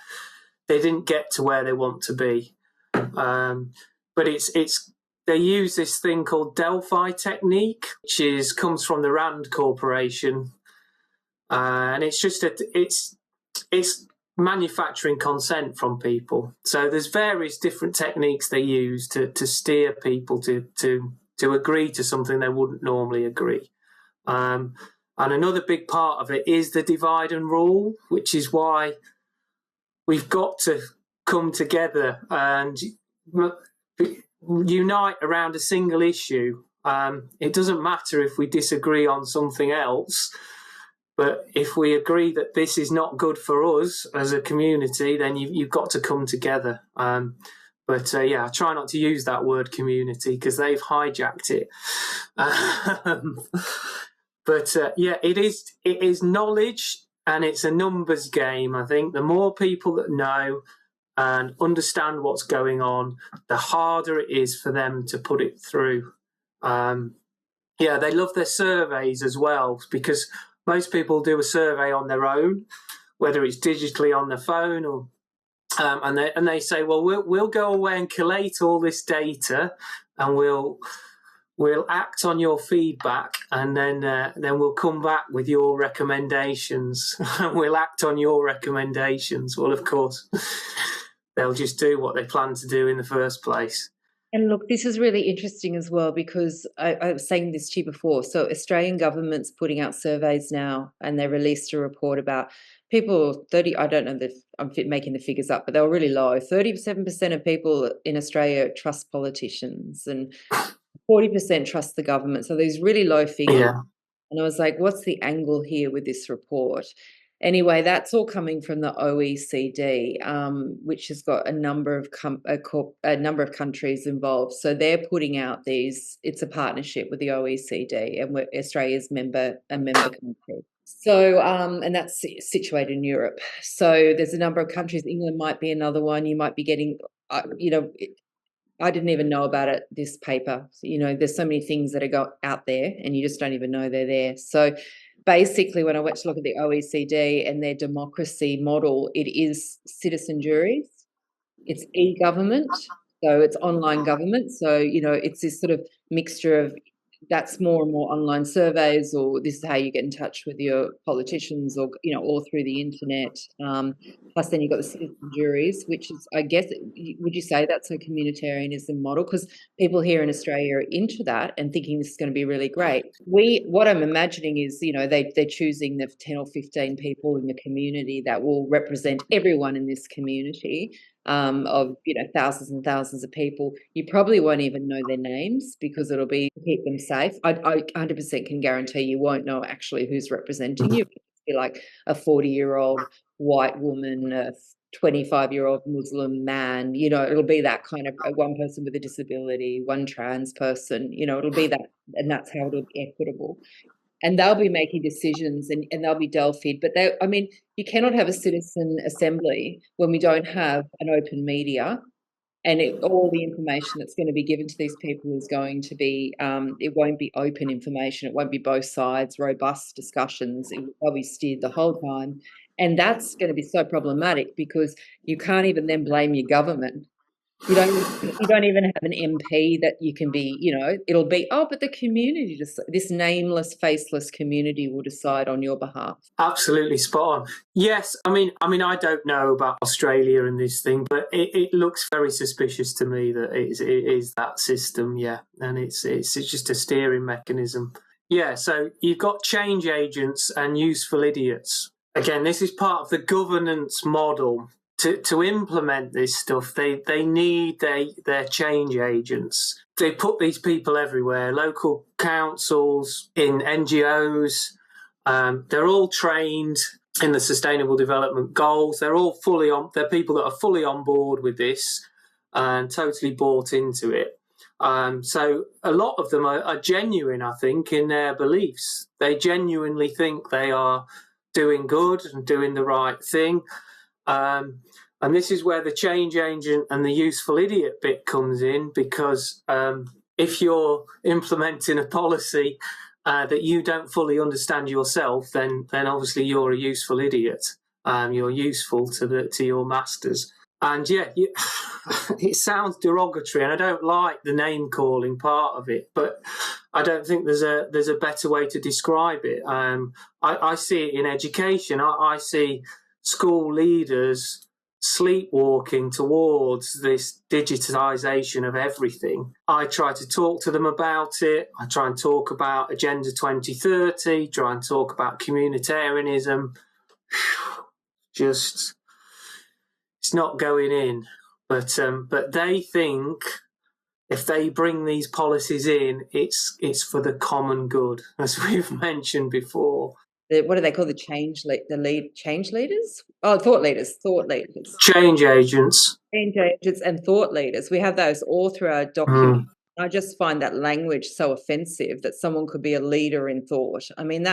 get to where they want to be. But they use this thing called Delphi technique, which comes from the Rand Corporation, and it's just it's manufacturing consent from people. So there's various different techniques they use to steer people to agree to something they wouldn't normally agree. And another big part of it is the divide and rule, which is why we've got to come together and unite around a single issue. It doesn't matter if we disagree on something else, but if we agree that this is not good for us as a community, then you've got to come together. But I try not to use that word community because they've hijacked it. But it is knowledge, and it's a numbers game. I think the more people that know and understand what's going on, the harder it is for them to put it through. They love their surveys as well, because most people do a survey on their own, whether it's digitally on their phone or and they say, well, we'll go away and collate all this data, and we'll act on your feedback, and then we'll come back with your recommendations. We'll act on your recommendations. Well, of course, they'll just do what they plan to do in the first place. And look, this is really interesting as well, because I was saying this to you before. So Australian government's putting out surveys now, and they released a report about people, I don't know, I'm making the figures up, but they were really low. 37% of people in Australia trust politicians, and 40% trust the government. So these really low figures. Yeah. And I was like, what's the angle here with this report? Anyway, that's all coming from the OECD, which has got a number of countries involved. So they're putting out these. It's a partnership with the OECD, and Australia's a member country. So, and that's situated in Europe. So there's a number of countries. England might be another one. You might be getting, I didn't even know about it, this paper. There's so many things that are out there, and you just don't even know they're there. So basically, when I went to look at the OECD and their democracy model, it is citizen juries, it's e-government, so it's online government. So, it's this sort of mixture of, that's more and more online surveys, or this is how you get in touch with your politicians, or all through the internet. Plus then you've got the citizen juries, which is, I guess, would you say that's a communitarianism model? Because people here in Australia are into that and thinking this is going to be really great. What I'm imagining is, they're choosing the 10 or 15 people in the community that will represent everyone in this community, of thousands and thousands of people. You probably won't even know their names, because it'll be to keep them safe. I 100% can guarantee you won't know actually who's representing you. It'll be like a 40-year-old white woman, a 25-year-old Muslim man. It'll be that kind of one person with a disability, one trans person. It'll be that, and that's how it'll be equitable. And they'll be making decisions, and they'll be Delphied. But you cannot have a citizen assembly when we don't have an open media, and all the information that's going to be given to these people is going to be, it won't be open information. It won't be both sides, robust discussions. They'll be steered the whole time. And that's going to be so problematic, because you can't even then blame your government. You don't even have an MP that you can be, it'll be, but the community, this nameless, faceless community will decide on your behalf. Absolutely spot on. Yes, I mean, I don't know about Australia and this thing, but it looks very suspicious to me that it is that system, yeah, and it's just a steering mechanism. Yeah, so you've got change agents and useful idiots. Again, this is part of the governance model. To implement this stuff, they need their change agents. They put these people everywhere, local councils, in NGOs. They're all trained in the Sustainable Development Goals. They're people that are fully on board with this and totally bought into it. So a lot of them are genuine, I think, in their beliefs. They genuinely think they are doing good and doing the right thing. And this is where the change agent and the useful idiot bit comes in, because if you're implementing a policy that you don't fully understand yourself, then obviously you're a useful idiot. You're useful to your masters. And it sounds derogatory, and I don't like the name calling part of it, but I don't think there's a better way to describe it. I see it in education. I see school leaders sleepwalking towards this digitalisation of everything. I try to talk to them about it. I try and talk about Agenda 2030, try and talk about Communitarianism. Just, it's not going in. But they think if they bring these policies in, it's for the common good, as we've mentioned before. What do they call change leaders? Oh, thought leaders. Change agents. Change agents and thought leaders. We have those all through our document. I just find that language so offensive, that someone could be a leader in thought. I mean,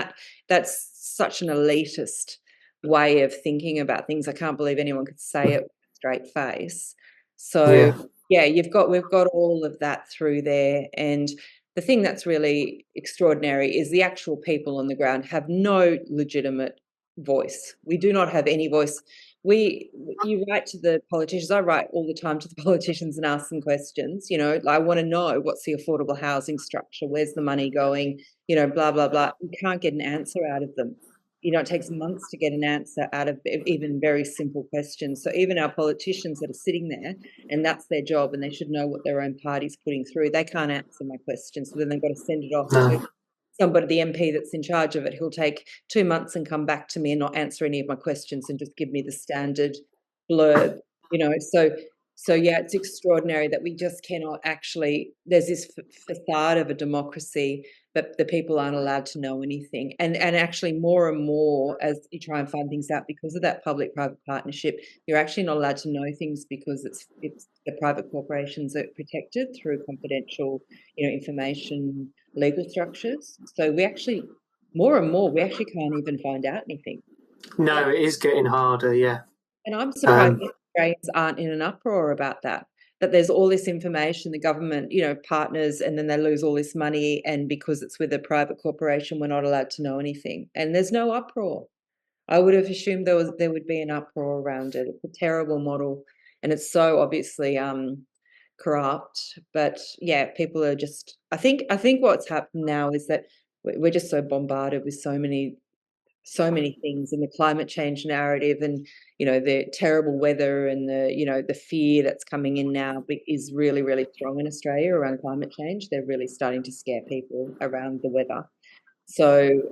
that's such an elitist way of thinking about things. I can't believe anyone could say it with a straight face. So yeah, we've got all of that through there. And the thing that's really extraordinary is the actual people on the ground have no legitimate voice. We do not have any voice. You write to the politicians. I write all the time to the politicians and ask them questions. I want to know, what's the affordable housing structure? Where's the money going? Blah, blah, blah. You can't get an answer out of them. It takes months to get an answer out of even very simple questions. So even our politicians that are sitting there, and that's their job, and they should know what their own party's putting through, they can't answer my questions. So then they've got to send it off to somebody, the MP that's in charge of it. He'll take 2 months and come back to me and not answer any of my questions and just give me the standard blurb, So yeah, it's extraordinary that we just cannot actually, there's this facade of a democracy, but the people aren't allowed to know anything. And actually more and more, as you try and find things out, because of that public-private partnership, you're actually not allowed to know things, because it's the private corporations are protected through confidential, information, legal structures. So more and more, we actually can't even find out anything. No, it is getting harder, yeah. And I'm surprised that Australians aren't in an uproar about that there's all this information, the government, partners, and then they lose all this money, and because it's with a private corporation, we're not allowed to know anything. And there's no uproar. I would have assumed there would be an uproar around it. It's a terrible model, and it's so obviously corrupt. But yeah, people are just, I think what's happened now is that we're just so bombarded with so many things in the climate change narrative, and the terrible weather, and the fear that's coming in now is really, really strong in Australia around climate change. They're really starting to scare people around the weather. So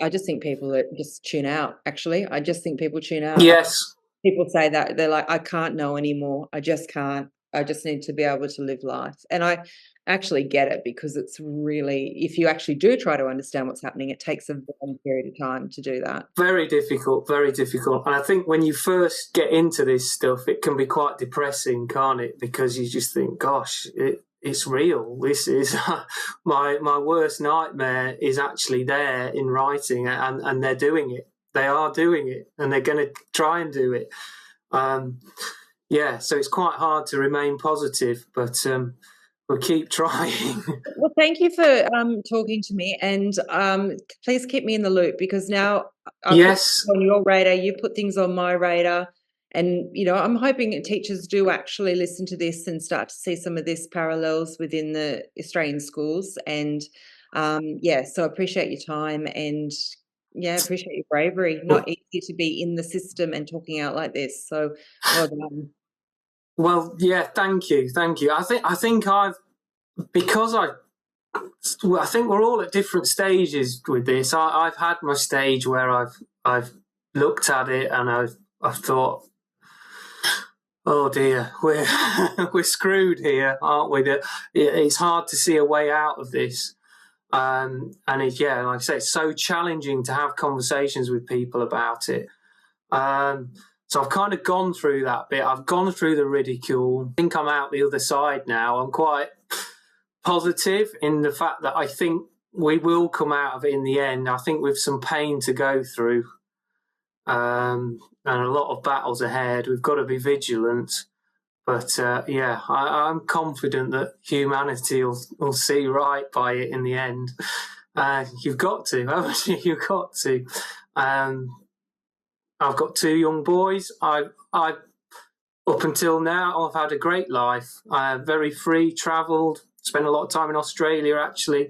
I just think people just tune out. Actually, I just think people tune out. Yes. People say that, they're like, I can't know anymore. I just can't. I just need to be able to live life. And I actually get it, because it's really, if you actually do try to understand what's happening, it takes a long period of time to do that. Very difficult, very difficult. And I think when you first get into this stuff, it can be quite depressing, can't it? Because you just think, gosh, it's real. This is my worst nightmare is actually there in writing, and they're doing it. They are doing it, and they're going to try and do it. So it's quite hard to remain positive, but we'll keep trying. Well, thank you for talking to me, and please keep me in the loop, because now I've put on your radar, you put things on my radar, and I'm hoping teachers do actually listen to this and start to see some of these parallels within the Australian schools. And so I appreciate your time, and appreciate your bravery. Not easy to be in the system and talking out like this. So well done. Well, yeah, thank you. I think we're all at different stages with this. I've had my stage where I've looked at it and I've thought, oh dear, we're screwed here, aren't we? It's hard to see a way out of this. And like I say, it's so challenging to have conversations with people about it. So I've kind of gone through that bit. I've gone through the ridicule. I think I'm out the other side now. I'm quite positive in the fact that I think we will come out of it in the end. I think with some pain to go through, and a lot of battles ahead. We've got to be vigilant. But I'm confident that humanity will see right by it in the end. You've got to, haven't you? You've got to. I've got 2 young boys. I've up until now, I've had a great life. Very free, travelled, spent a lot of time in Australia, actually.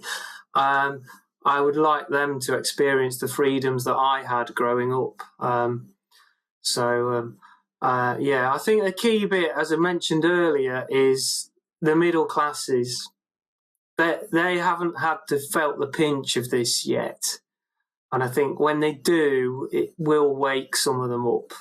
I would like them to experience the freedoms that I had growing up. I think the key bit, as I mentioned earlier, is the middle classes. They haven't had to felt the pinch of this yet. And I think when they do, it will wake some of them up.